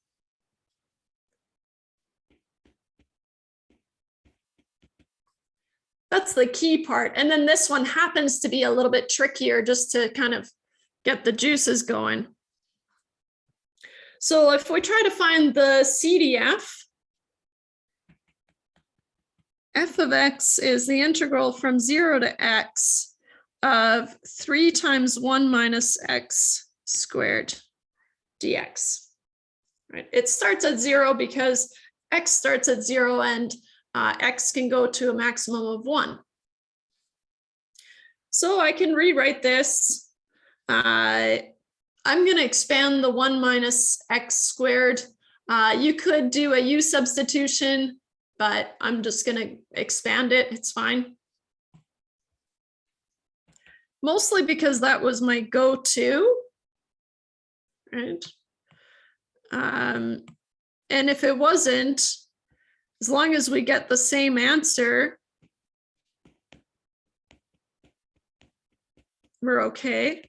That's the key part. And then this one happens to be a little bit trickier just to kind of get the juices going. So if we try to find the CDF, f of x is the integral from 0 to x of 3 times 1 minus x squared dx. Right? It starts at 0 because x starts at 0 and x can go to a maximum of 1. So I can rewrite this. I'm going to expand the 1 minus x squared. You could do a u substitution, but I'm just going to expand it. It's fine. Mostly because that was my go-to. Right? And if it wasn't, as long as we get the same answer, we're okay.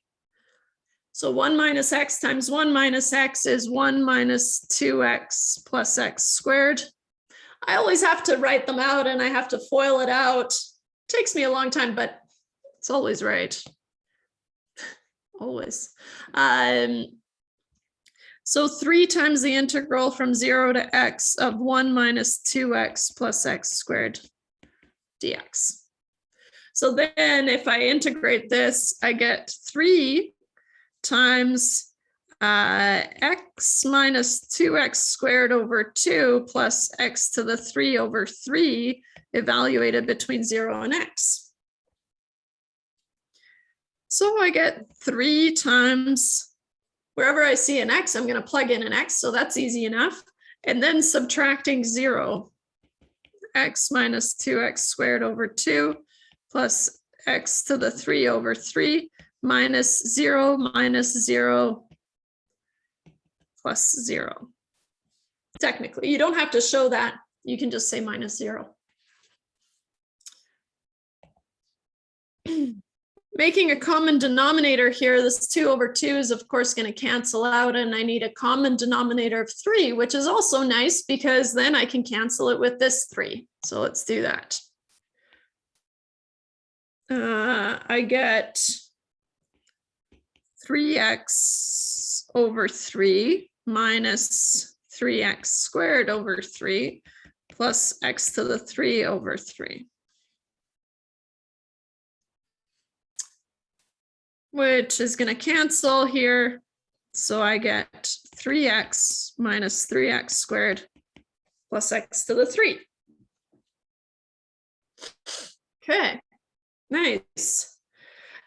So 1 minus x times 1 minus x is 1 minus 2x plus x squared. I always have to write them out and I have to FOIL it out. It takes me a long time, but it's always right. Always. So 3 times the integral from 0 to x of 1 minus 2x plus x squared dx. So then if I integrate this, I get 3 times x minus 2x squared over 2 plus x to the 3 over 3 evaluated between 0 and x. So I get 3 times, wherever I see an x, I'm going to plug in an x, so that's easy enough. And then subtracting 0, x minus 2x squared over 2 plus x to the 3 over 3 minus 0 plus 0. Technically, you don't have to show that. You can just say minus 0. Making a common denominator here, this 2 over 2 is of course going to cancel out, and I need a common denominator of 3, which is also nice because then I can cancel it with this 3. So let's do that. I get 3x over 3 minus 3x squared over 3 plus x to the 3 over 3. Which is going to cancel here. So I get 3x minus 3x squared plus x to the 3. Okay, nice.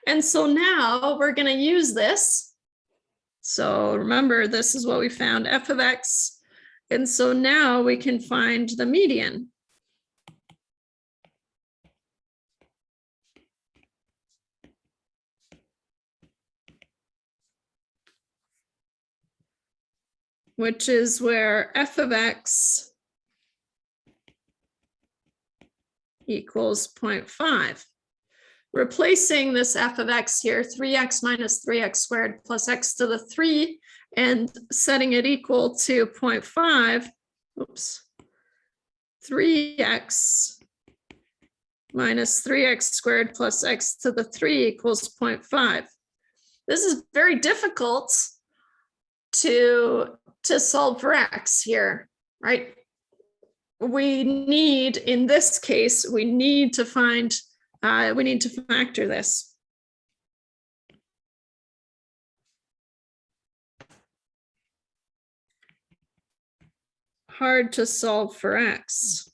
And so now we're going to use this. So remember, this is what we found, f of x. And so now we can find the median. Which is where f of x equals 0.5. Replacing this f of x here, 3x minus 3x squared plus x to the 3, and setting it equal to 0.5, oops, 3x minus 3x squared plus x to the 3 equals 0.5. This is very difficult to solve for x here, right? We need, in this case, we need to find we need to factor this. Hard to solve for x.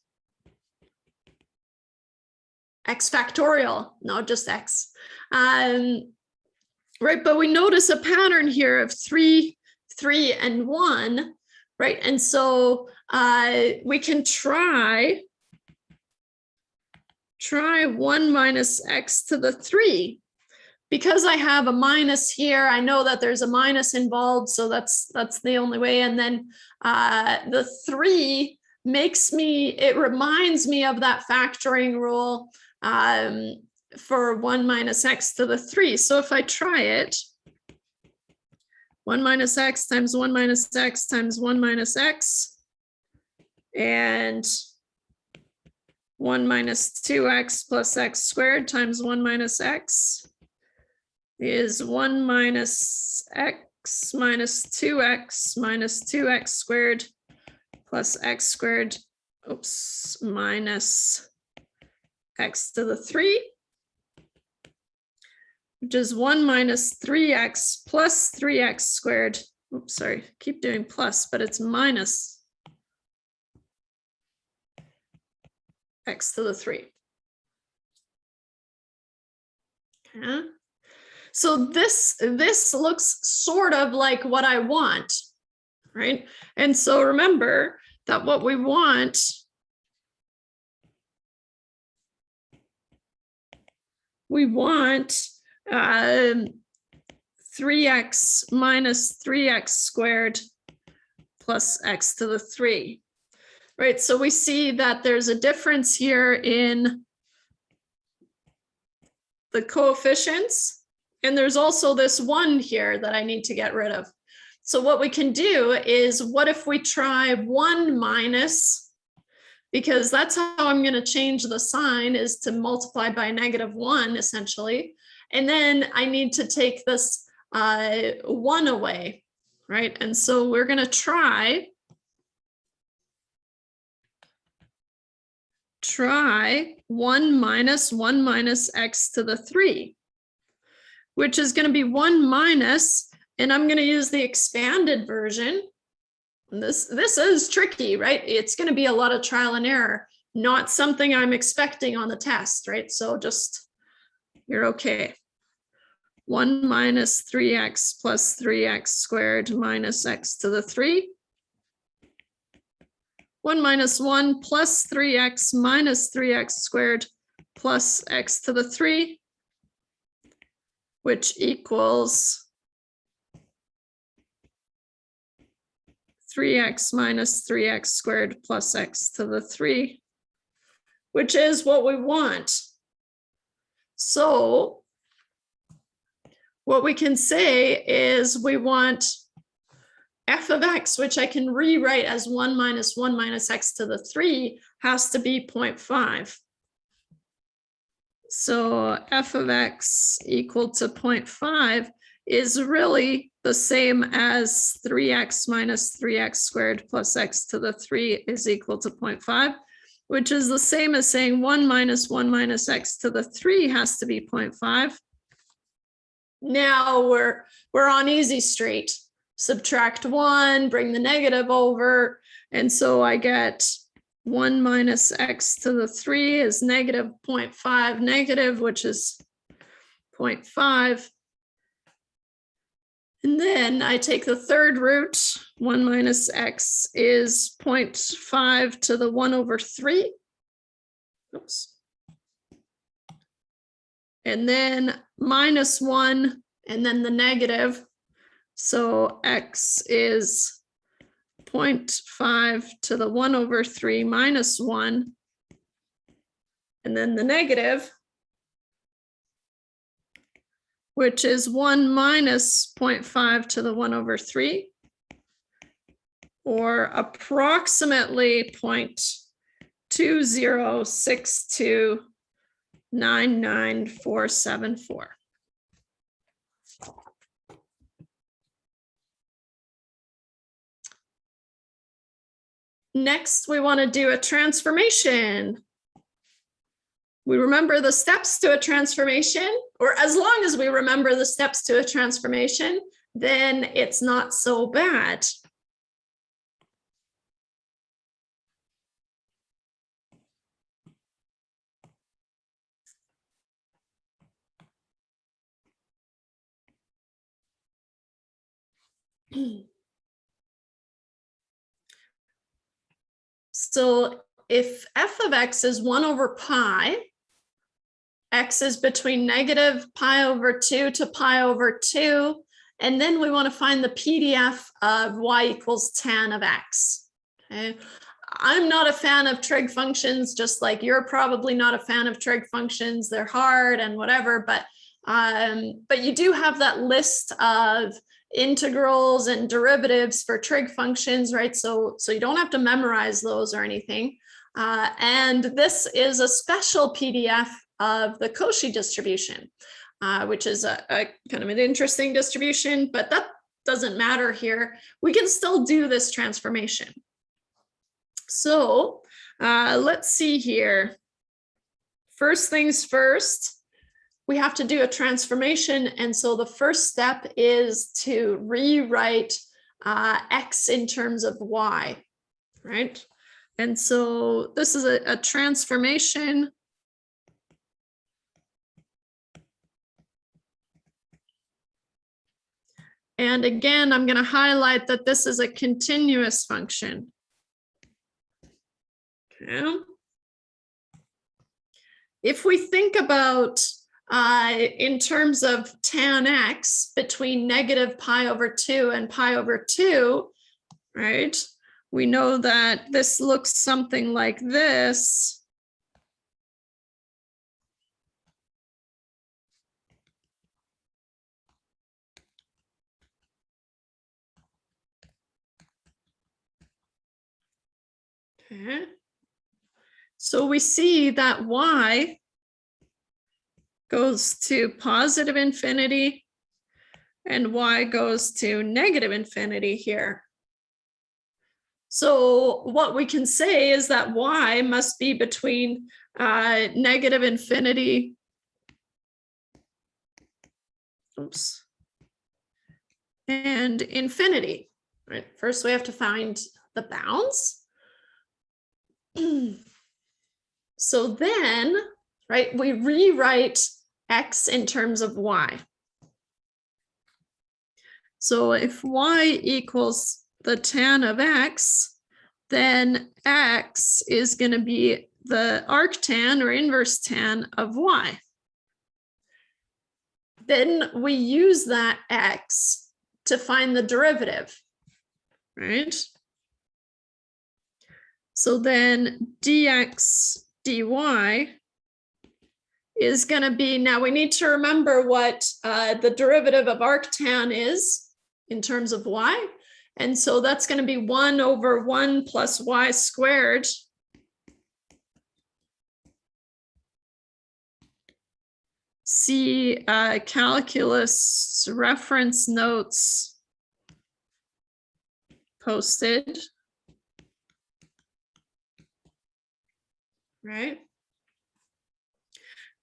X factorial, not just x. Right, but we notice a pattern here of 3, 3, and 1, right? And so we can try 1 minus x to the 3. Because I have a minus here, I know that there's a minus involved, so that's the only way. And then the 3 it reminds me of that factoring rule for 1 minus x to the 3. So if I try it, 1 minus x times 1 minus x times 1 minus x, and 1 minus 2x plus x squared times 1 minus x is 1 minus x minus 2x squared plus x squared, minus x to the 3, which is 1 minus 3x plus 3x squared. Oops, sorry, keep doing plus, but it's minus x to the 3. Okay. So this looks sort of like what I want, right? And so remember that what we want um, 3x minus 3x squared plus x to the 3, right? So we see that there's a difference here in the coefficients. And there's also this 1 here that I need to get rid of. So what we can do is, what if we try 1 minus, because that's how I'm going to change the sign, is to multiply by -1 essentially. And then I need to take this 1 away, right? And so we're going to try 1 minus x to the 3. Which is going to be 1 minus, and I'm going to use the expanded version. And this is tricky, right? It's going to be a lot of trial and error, not something I'm expecting on the test, right? So just, you're okay. 1 minus 3x plus 3x squared minus x to the 3. 1 minus 1 plus 3x minus 3x squared plus x to the 3. Which equals 3x minus 3x squared plus x to the 3, which is what we want. So what we can say is we want f of x, which I can rewrite as 1 minus x to the 3, has to be 0.5. So f of x equal to 0.5 is really the same as 3x minus 3x squared plus x to the 3 is equal to 0.5, which is the same as saying 1 minus x to the 3 has to be 0.5. Now we're on easy street. Subtract 1, bring the negative over, and so I get 1 minus x to the 3 is negative 0.5 negative, which is 0.5. And then I take the third root. 1 minus x is 0.5 to the 1 over 3. Oops. And then minus 1, and then the negative. So x is 0.5 to the 1 over 3 minus 1, and then the negative, which is 1 minus 0.5 to the 1 over 3, or approximately 0.206299474. Next, we want to do a transformation. we remember the steps to a transformation, or as long as we remember the steps to a transformation, then it's not so bad. So if f of x is 1 over pi, x is between negative pi over 2 to pi over 2, and then we want to find the PDF of y equals tan of x. Okay. I'm not a fan of trig functions, just like you're probably not a fan of trig functions. They're hard and whatever, but you do have that list of integrals and derivatives for trig functions, right? So you don't have to memorize those or anything. And this is a special PDF of the Cauchy distribution, which is a kind of an interesting distribution, but that doesn't matter here. We can still do this transformation. So let's see here. First things first, we have to do a transformation. And so the first step is to rewrite x in terms of y, right? And so this is a transformation. And again, I'm going to highlight that this is a continuous function. Okay. If we think about in terms of tan x between negative pi over 2 and pi over 2, right? We know that this looks something like this. Okay. So we see that y goes to positive infinity and y goes to negative infinity here. So what we can say is that y must be between negative infinity, and infinity, right? First, we have to find the bounds. So then, right, we rewrite x in terms of y. So if y equals the tan of x, then x is going to be the arctan or inverse tan of y. Then we use that x to find the derivative, right? So then dx dy is going to be, now we need to remember what the derivative of arctan is in terms of y. And so that's going to be 1 over 1 plus y squared. See calculus reference notes posted. Right?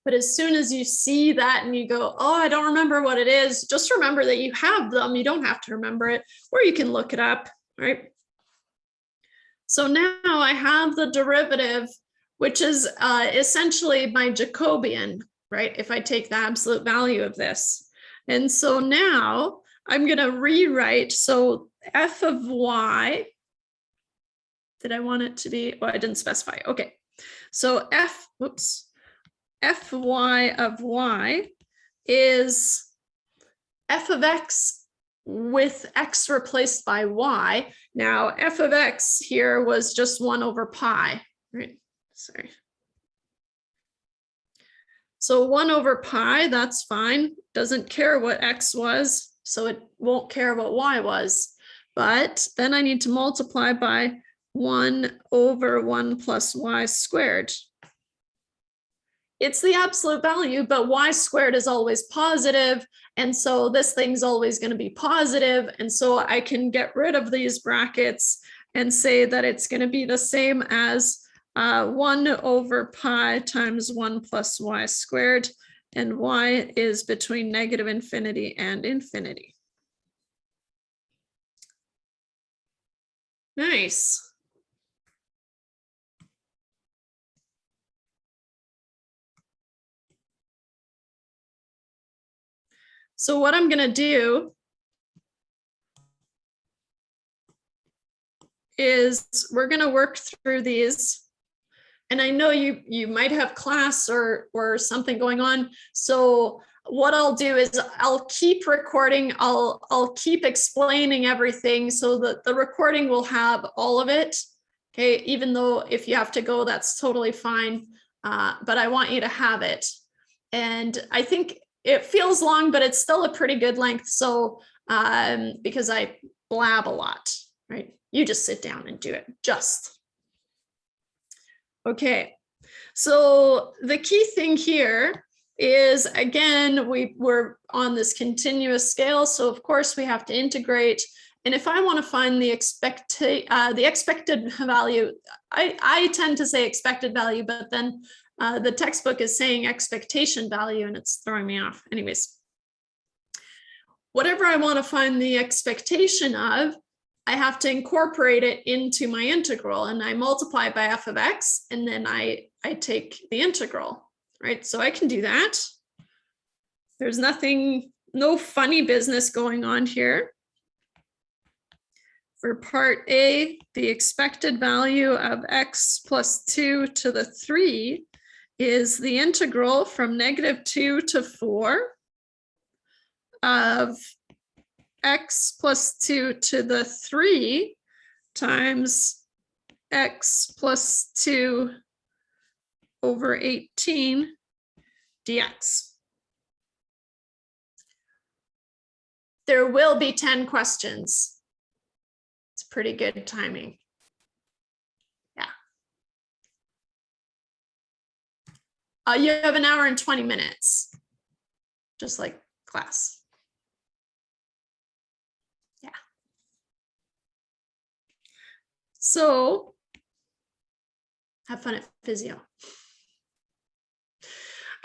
But as soon as you see that and you go, oh, I don't remember what it is, just remember that you have them. You don't have to remember it, or you can look it up, right? So now I have the derivative, which is essentially my Jacobian, right? If I take the absolute value of this. And so now I'm going to rewrite, so f of y, did I want it to be, well, I didn't specify, okay. So fy of y is f of x with x replaced by y. Now, f of x here was just 1 over pi, right? Sorry. So 1 over pi, that's fine. Doesn't care what x was, so it won't care what y was. But then I need to multiply by 1 over 1 plus y squared. It's the absolute value, but y squared is always positive. And so this thing's always going to be positive. And so I can get rid of these brackets and say that it's going to be the same as 1 over pi times 1 plus y squared, and y is between negative infinity and infinity. Nice. So what I'm going to do is we're going to work through these. And I know you might have class or something going on. So what I'll do is I'll keep recording. I'll keep explaining everything so that the recording will have all of it. Okay, even though if you have to go, that's totally fine. But I want you to have it. And I think it feels long, but it's still a pretty good length. So because I blab a lot, right? You just sit down and do it. Okay. So the key thing here is, again, we're on this continuous scale. So of course we have to integrate. And if I want to find the expected value, I tend to say expected value, but then the textbook is saying expectation value and it's throwing me off. Anyways, whatever I want to find the expectation of, I have to incorporate it into my integral, and I multiply by f of x, and then I take the integral, right? So I can do that. There's no funny business going on here. For part A, the expected value of x plus 2 to the 3 is the integral from -2 to 4 of x plus 2 to the 3 times x plus 2 over 18 dx. There will be 10 questions. It's pretty good timing. Yeah. You have an hour and 20 minutes, just like class. Yeah. So have fun at physio.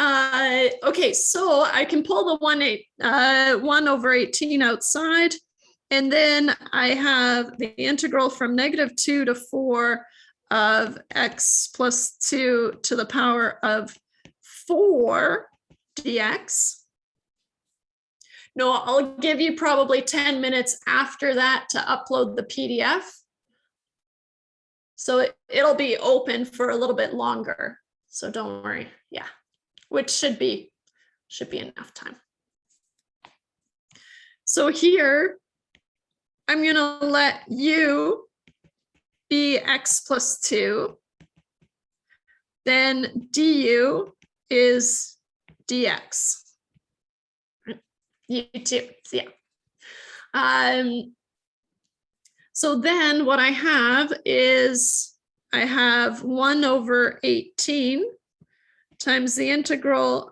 Okay, so I can pull the 1 over 18 outside, and then I have the integral from -2 to 4 of x plus 2 to the power of 4 dx. No, I'll give you probably 10 minutes after that to upload the PDF. So it'll be open for a little bit longer. So don't worry. Yeah, which should be enough time. So here, I'm going to let u be x plus 2. Then du is dx. U2, yeah. So then what I have is I have 1 over 18 times the integral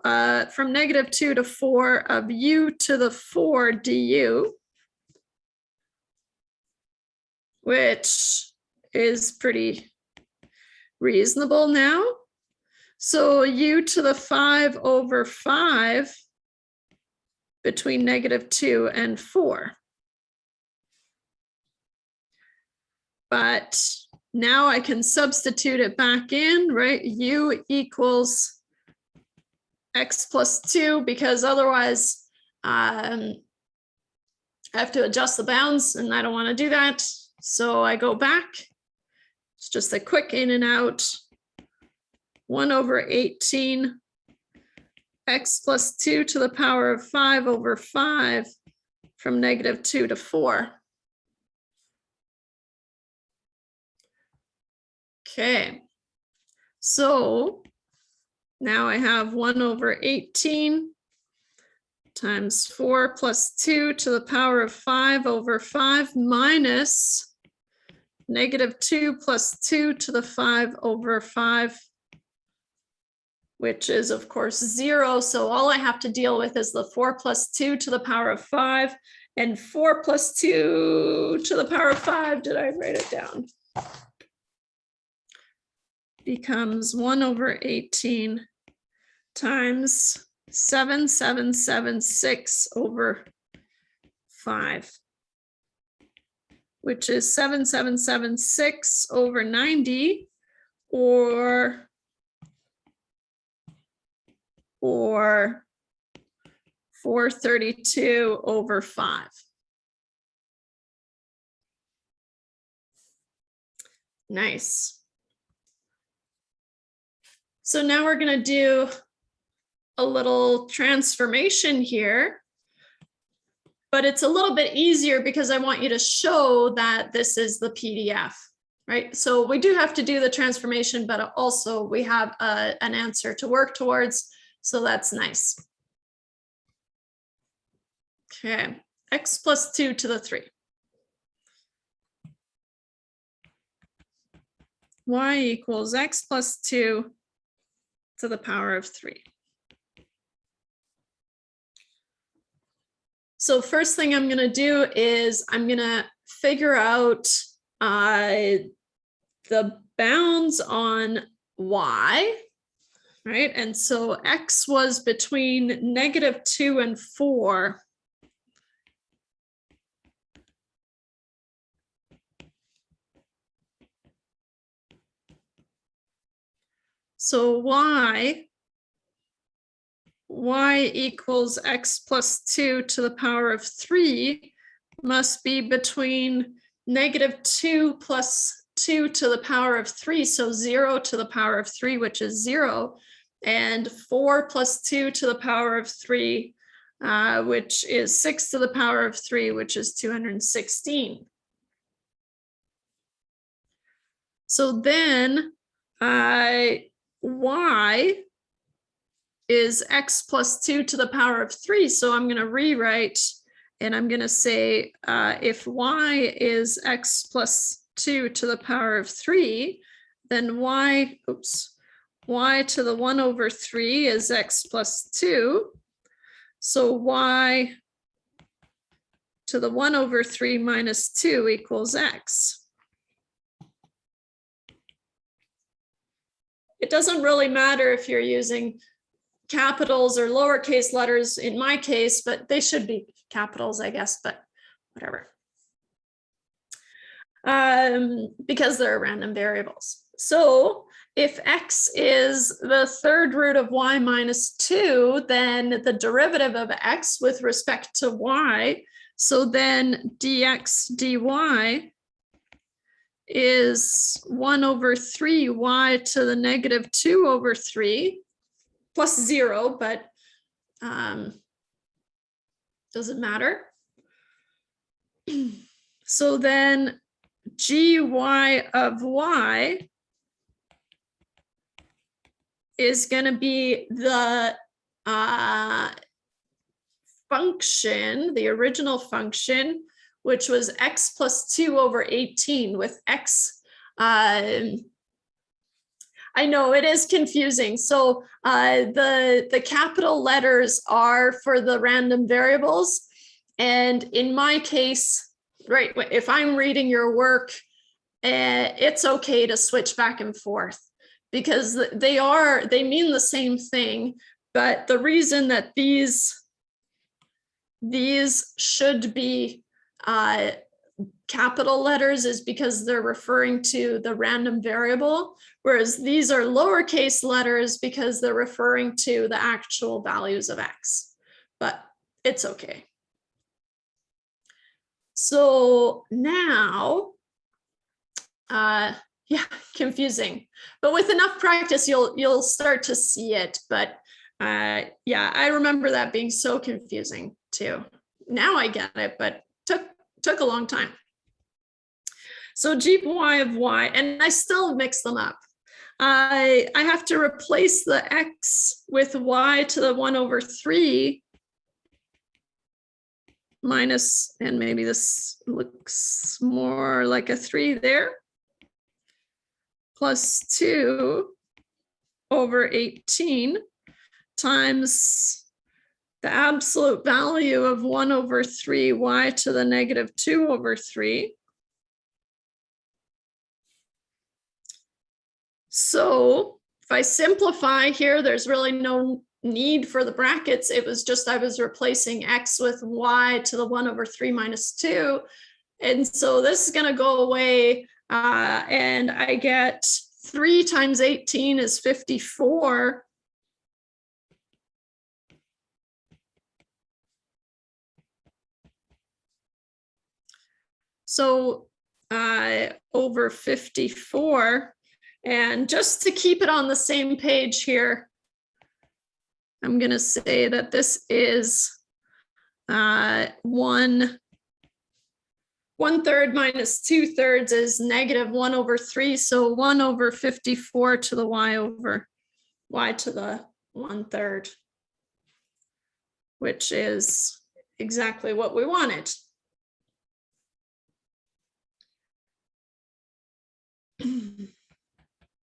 from -2 to 4 of u to the 4 du, which is pretty reasonable now. So u to the 5 over 5 between -2 and 4. But now I can substitute it back in, right? U equals x plus 2, because otherwise I have to adjust the bounds, and I don't want to do that. So I go back. It's just a quick in and out. 1 over 18 x plus 2 to the power of 5 over 5 from -2 to 4. Okay, so now I have 1 over 18 times 4 plus 2 to the power of 5 over 5 minus -2 plus 2 to the 5 over 5, which is of course 0. So all I have to deal with is the 4 plus 2 to the power of 5, and 4 plus 2 to the power of 5. Did I write it down? becomes 1/18 times 7776 over 5, which is 7776 over 90, or 432 over 5. Nice. So now we're going to do a little transformation here, but it's a little bit easier because I want you to show that this is the PDF, right? So we do have to do the transformation, but also we have an answer to work towards. So that's nice. Okay, x plus 2 to the 3. Y equals x plus 2 to the power of 3. So first thing I'm going to do is I'm going to figure out the bounds on y, right? And so x was between -2 and 4. So y equals x plus 2 to the power of 3 must be between -2 plus 2 to the power of 3, so 0 to the power of 3, which is 0, and 4 plus 2 to the power of 3, which is 6 to the power of 3, which is 216. So then y is x plus 2 to the power of 3. So I'm going to rewrite, and I'm going to say if y is x plus 2 to the power of 3, then y to the 1/3 is x plus 2. So y to the 1/3 minus 2 equals x. It doesn't really matter if you're using capitals or lowercase letters in my case, but they should be capitals, I guess, but whatever. Because they're random variables. So if x is the third root of y minus 2, then the derivative of x with respect to y, so then dx dy is 1/3 y to the -2/3 plus 0, but doesn't matter. So then gy of y is going to be the function, the original function, which was x plus 2/18 with x. I know it is confusing. So the capital letters are for the random variables. And in my case, right, if I'm reading your work, it's okay to switch back and forth because they mean the same thing. But the reason that these should be capital letters is because they're referring to the random variable, whereas these are lowercase letters because they're referring to the actual values of x, but it's okay. So now, yeah, confusing, but with enough practice, you'll start to see it. But yeah, I remember that being so confusing too. Now I get it, but took a long time. So gy of y, and I still mix them up. I have to replace the x with y to the 1/3 minus, and maybe this looks more like a 3 there, plus 2/18 times the absolute value of 1/3 y to the -2/3. So if I simplify here, there's really no need for the brackets. It was just I was replacing x with y to the 1 over 3 minus 2. And so this is going to go away, and I get 3 times 18 is 54. So over 54. And just to keep it on the same page here, I'm going to say that this is 1/3 minus 2/3 is negative 1 over 3. So 1 over 54 to the y over y to the 1/3, which is exactly what we wanted.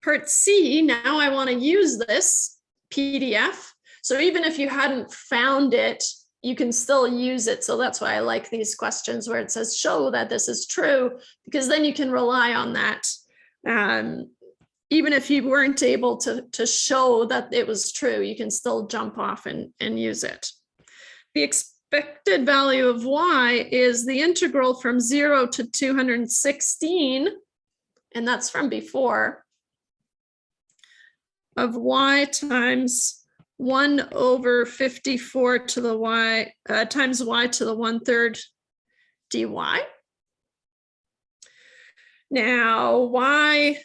Part C, now I want to use this PDF. So even if you hadn't found it, you can still use it. So that's why I like these questions where it says, show that this is true, because then you can rely on that. Even if you weren't able to show that it was true, you can still jump off and use it. The expected value of y is the integral from 0 to 216, and that's from before, of y times 1 over 54 to the y times y to the 1/3 dy. Now y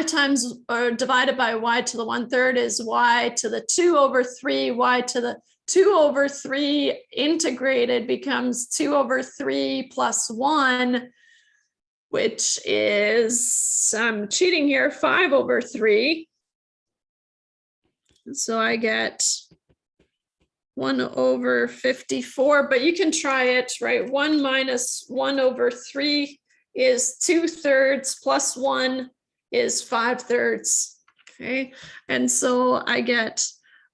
times or divided by y to the 1/3 is y to the 2 over 3. Y to the 2 over 3 integrated becomes 2 over 3 plus 1, which is, I'm cheating here, 5 over 3. So I get 1 over 54, but you can try it, right? 1 minus 1 over 3 is 2/3 plus 1 is 5/3. Okay, and so I get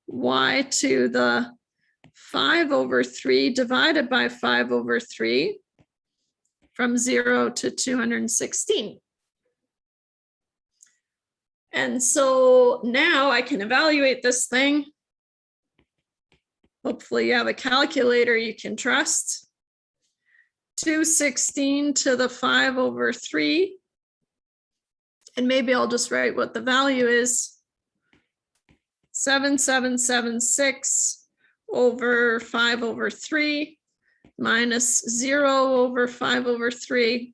y to the 5 over 3 divided by 5 over 3 from 0 to 216. And so now I can evaluate this thing. Hopefully you have a calculator you can trust. 216 to the 5 over 3. And maybe I'll just write what the value is. 7776 over 5 over 3 minus 0 over 5 over 3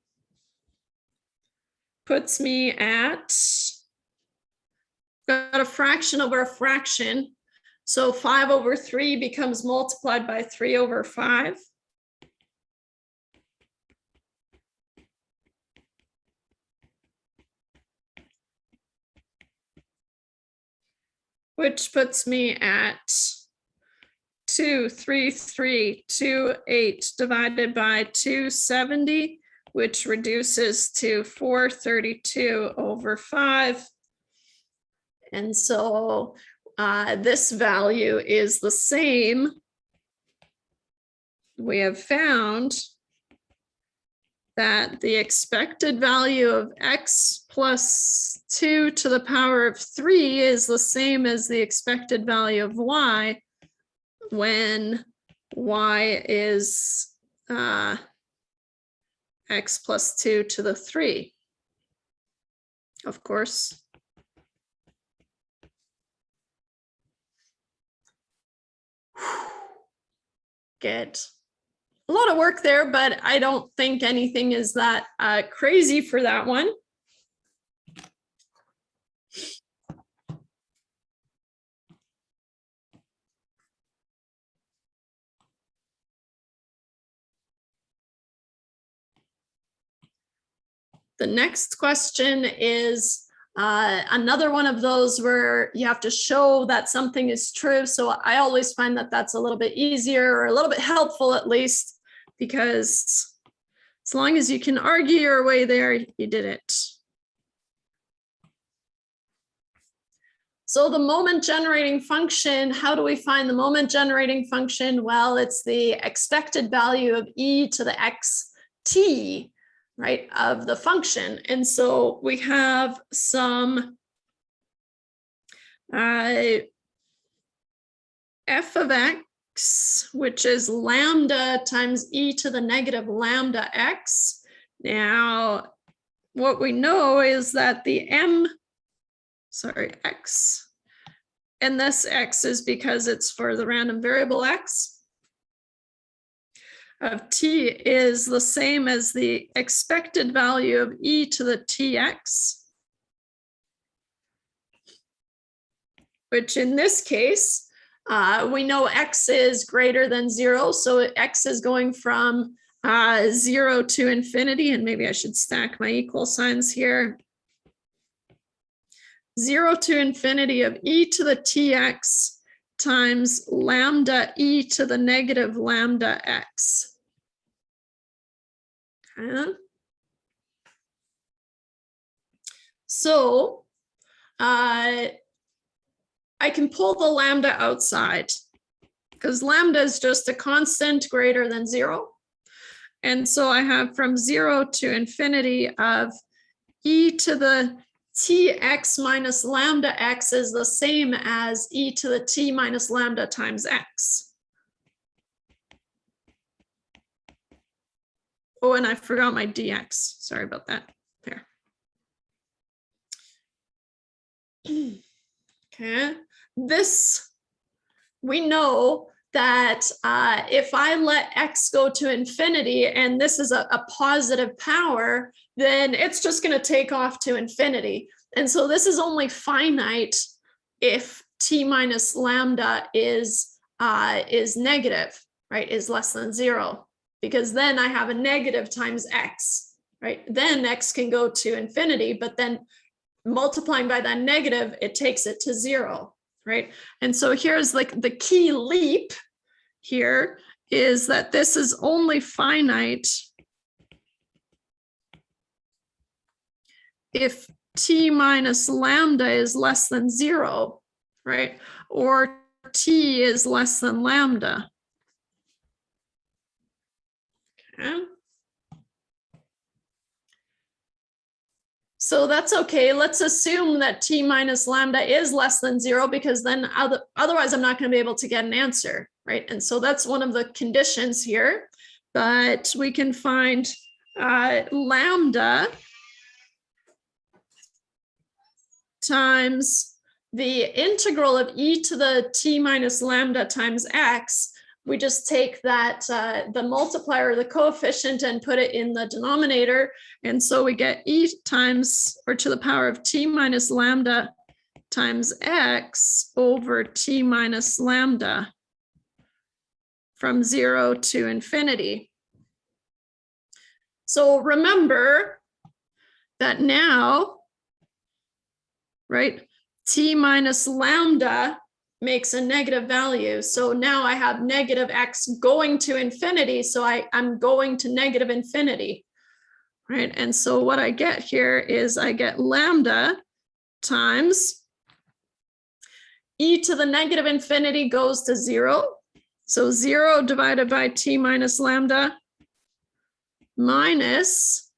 puts me at, got a fraction over a fraction. So 5 over 3 becomes multiplied by 3 over 5. Which puts me at 23328 divided by 270, which reduces to 432 over 5. And so this value is the same. We have found that the expected value of x plus 2 to the power of 3 is the same as the expected value of y when y is x plus 2 to the 3. Of course. Good. A lot of work there, but I don't think anything is that crazy for that one. The next question is another one of those where you have to show that something is true. So I always find that that's a little bit easier, or a little bit helpful at least, because as long as you can argue your way there, you did it. So the moment generating function, how do we find the moment generating function? Well, it's the expected value of e to the xt, right, of the function. And so we have some f of x, which is lambda times e to the negative lambda x. Now, what we know is that the x, and this x is because it's for the random variable x of t is the same as the expected value of e to the tx, which in this case, we know x is greater than 0, so x is going from 0 to infinity, and maybe I should stack my equal signs here. 0 to infinity of e to the tx times lambda e to the negative lambda x. Okay. So I can pull the lambda outside because lambda is just a constant greater than 0. And so I have from 0 to infinity of e to the tx minus lambda x is the same as e to the t minus lambda times x. Oh, and I forgot my dx. Sorry about that. There. Okay. This, we know that if I let x go to infinity, and this is a positive power, then it's just going to take off to infinity. And so this is only finite if t minus lambda is negative, right, is less than 0, because then I have a negative times x, right? Then x can go to infinity, but then multiplying by that negative, it takes it to 0. Right. And so here's like the key leap here is that this is only finite if t minus lambda is less than 0, right? Or t is less than lambda. Okay. So that's okay. Let's assume that t minus lambda is less than 0, because then otherwise I'm not going to be able to get an answer, right? And so that's one of the conditions here. But we can find lambda times the integral of e to the t minus lambda times x. We just take that, the multiplier, the coefficient, and put it in the denominator. And so we get e times, or to the power of t minus lambda times x over t minus lambda from 0 to infinity. So remember that now, right, t minus lambda makes a negative value. So now I have negative x going to infinity. So I'm going to negative infinity, right? And so what I get here is I get lambda times e to the negative infinity goes to 0. So 0 divided by t minus lambda minus,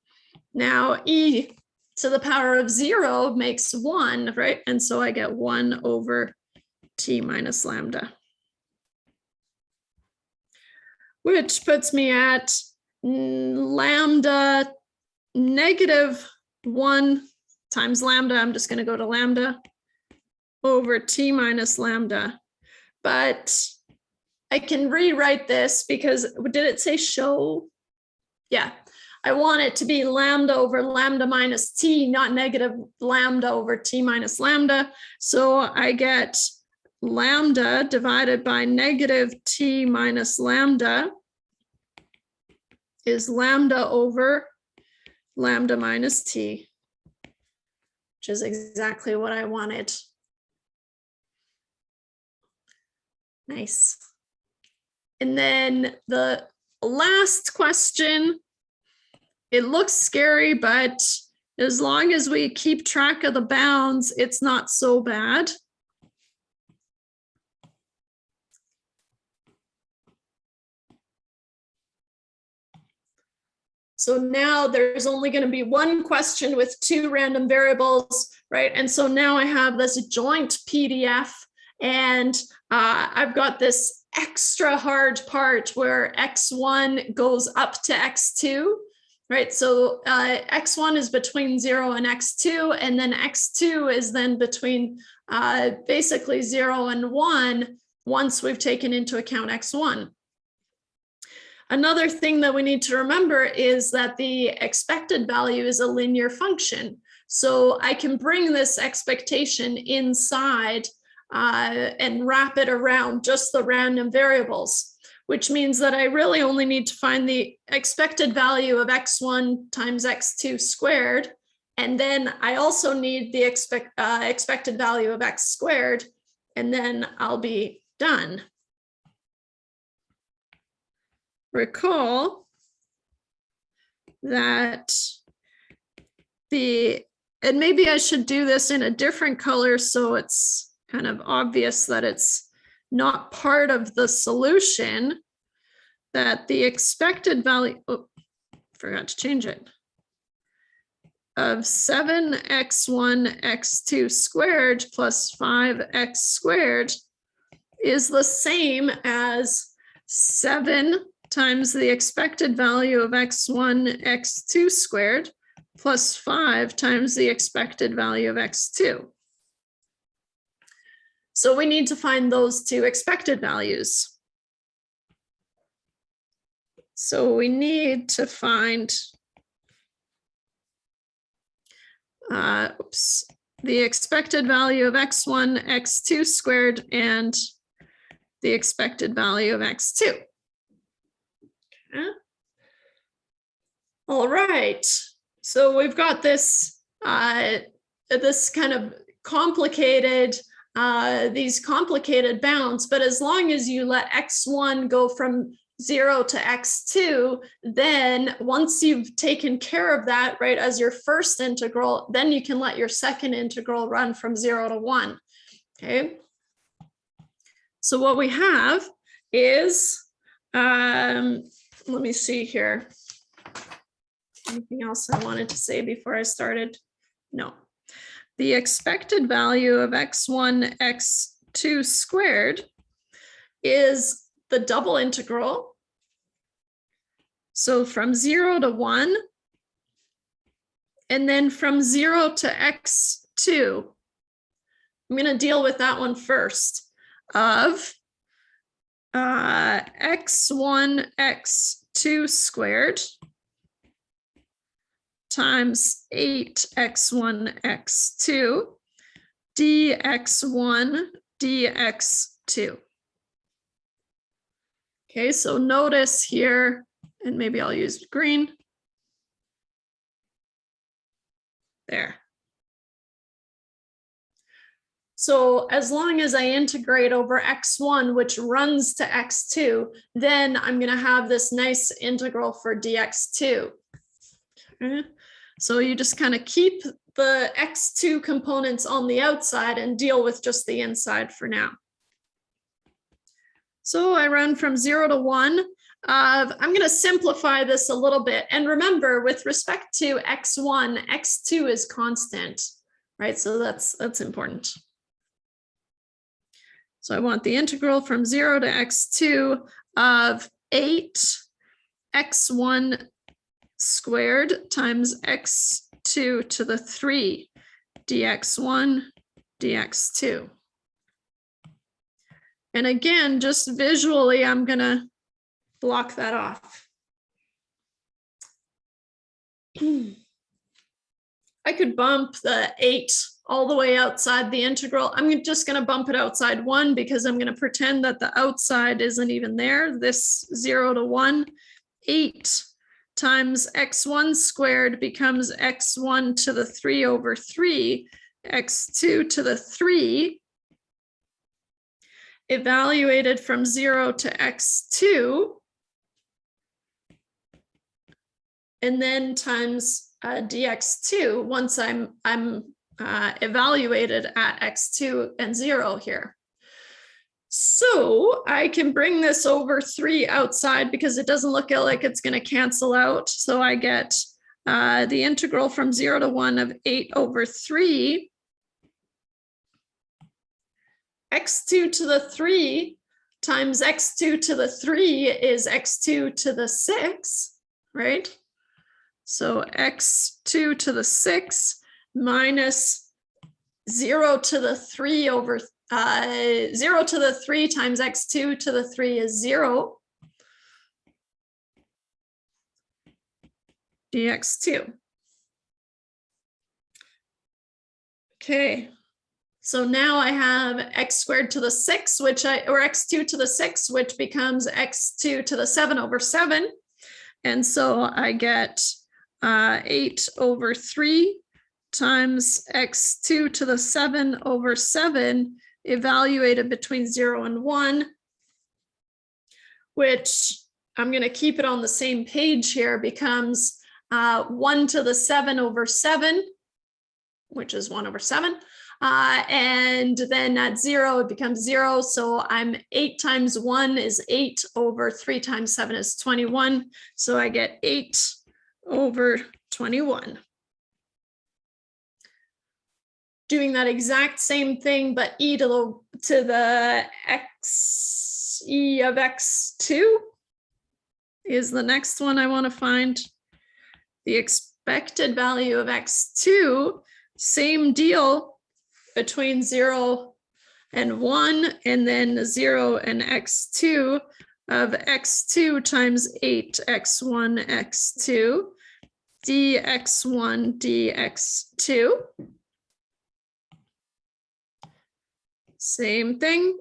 now e to the power of 0 makes 1, right? And so I get 1 over t minus lambda, which puts me at lambda negative 1 times lambda. I'm just going to go to lambda over t minus lambda. But I can rewrite this because, did it say show? Yeah. I want it to be lambda over lambda minus t, not negative lambda over t minus lambda. So I get lambda divided by negative t minus lambda is lambda over lambda minus t, which is exactly what I wanted. Nice. And then the last question, it looks scary, but as long as we keep track of the bounds, it's not so bad. So now there's only going to be one question with 2 random variables, right? And so now I have this joint PDF, and I've got this extra hard part where x1 goes up to x2, right? So x1 is between 0 and x2, and then x2 is then between basically 0 and 1 once we've taken into account x1. Another thing that we need to remember is that the expected value is a linear function. So I can bring this expectation inside and wrap it around just the random variables, which means that I really only need to find the expected value of x1 times x2 squared. And then I also need the expected value of x squared, and then I'll be done. Recall that and maybe I should do this in a different color so it's kind of obvious that it's not part of the solution, that the expected value, oh, forgot to change it, of 7x1 x2 squared plus 5x squared is the same as 7 times the expected value of x1 x2 squared plus 5 times the expected value of x2. So we need to find those 2 expected values. So we need to find the expected value of x1 x2 squared and the expected value of x2. Okay. All right, so we've got this this kind of complicated these complicated bounds, but as long as you let x1 go from 0 to x2, then once you've taken care of that, right, as your first integral, then you can let your second integral run from 0 to 1. Okay. So what we have is, let me see here. Anything else I wanted to say before I started? No. The expected value of x1, x2 squared is the double integral. So from 0 to 1, and then from 0 to x2, I'm going to deal with that one first, of x1, x2 squared times 8x1, x2, dx1, dx2. Okay, so notice here, and maybe I'll use green. There. So as long as I integrate over x1, which runs to x2, then I'm going to have this nice integral for dx2. Okay. So you just kind of keep the x2 components on the outside and deal with just the inside for now. So I run from 0 to 1. I'm going to simplify this a little bit. And remember, with respect to x1, x2 is constant, right? So that's important. So I want the integral from 0 to x2 of 8 x1 squared times x2 to the 3 dx1 dx2. And again, just visually, I'm going to block that off. I could bump the 8 all the way outside the integral. I'm just going to bump it outside 1 because I'm going to pretend that the outside isn't even there. This 0 to 1, 8 times x1 squared becomes x1 to the 3 over 3, x2 to the 3, evaluated from 0 to x2, and then times dx2 once I'm evaluated at x2 and 0 here. So I can bring this over 3 outside because it doesn't look like it's going to cancel out. So I get the integral from 0 to 1 of 8 over 3 x2 to the 3 times x2 to the 3 is x2 to the 6, right? So x2 to the 6 minus 0 to the 3 over 0 to the 3 times x2 to the 3 is 0 dx2. Okay, so now I have x squared to the 6, or x2 to the 6, which becomes x2 to the 7 over 7. And so I get 8 over 3 times x2 to the 7 over 7 evaluated between 0 and 1, which I'm going to keep it on the same page here, becomes 1 to the 7 over 7, which is 1 over 7. And then at 0, it becomes 0. So I'm 8 times 1 is 8 over 3 times 7 is 21. So I get 8 over 21. Doing that exact same thing, but e to the x, e of x2 is the next one I want to find. The expected value of x2, same deal between 0 and 1, and then 0 and x2 of x2 times 8x1 x2 dx1 dx2. Same thing.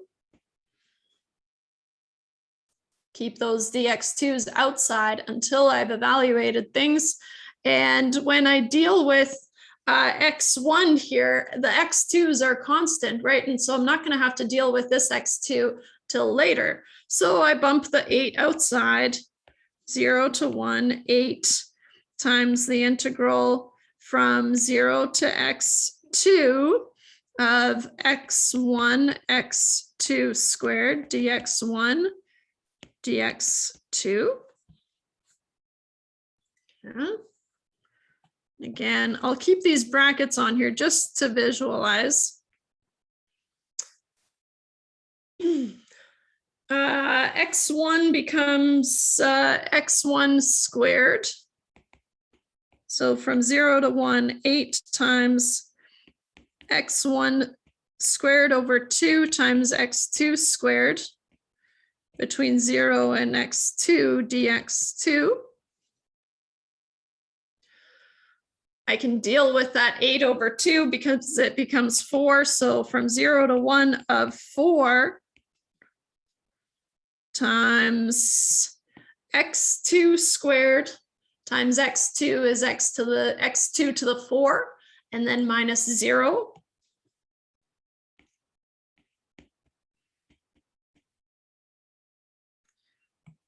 Keep those dx2s outside until I've evaluated things. And when I deal with x1 here, the x2s are constant, right? And so I'm not going to have to deal with this x2 till later. So I bump the 8 outside, 0 to 1, 8 times the integral from 0 to x2 of x1 x2 squared dx1 dx2. Yeah. Again, I'll keep these brackets on here just to visualize. X1 becomes x1 squared. So from 0 to 1, 8 times x1 squared over 2 times x2 squared between 0 and x2 dx2. I can deal with that 8 over 2 because it becomes 4. So from 0 to 1 of 4 times x2 squared times x2 is x2 to the 4, and then minus 0.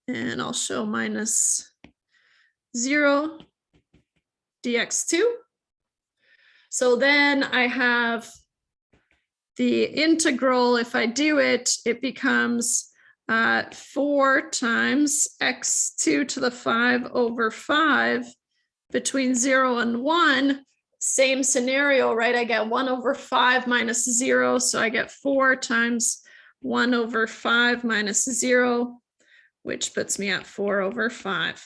And I'll show minus 0 dx2. So then I have the integral. If I do it, it becomes 4 times x2 to the 5 over 5 between 0 and 1. Same scenario, right? I get 1 over 5 minus 0. So I get 4 times 1 over 5 minus 0, which puts me at 4 over 5.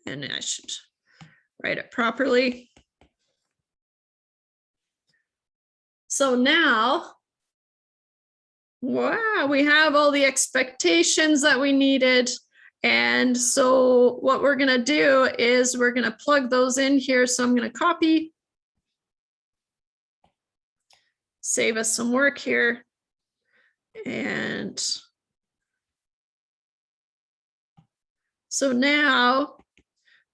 And I should write it properly. So now, wow, we have all the expectations that we needed. And so what we're going to do is we're going to plug those in here. So I'm going to copy, save us some work here. And so now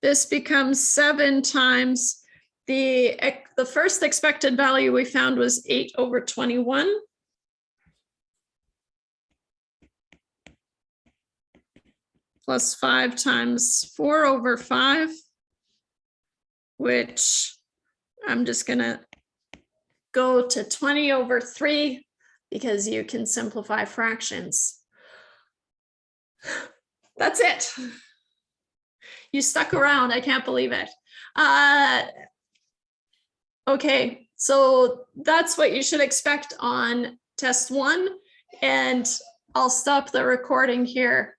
this becomes 7 times the first expected value we found was 8 over 21. Plus 5 times 4 over 5, which I'm just going to go to 20 over 3 because you can simplify fractions. That's it. You stuck around. I can't believe it. Okay, so that's what you should expect on test 1. And I'll stop the recording here.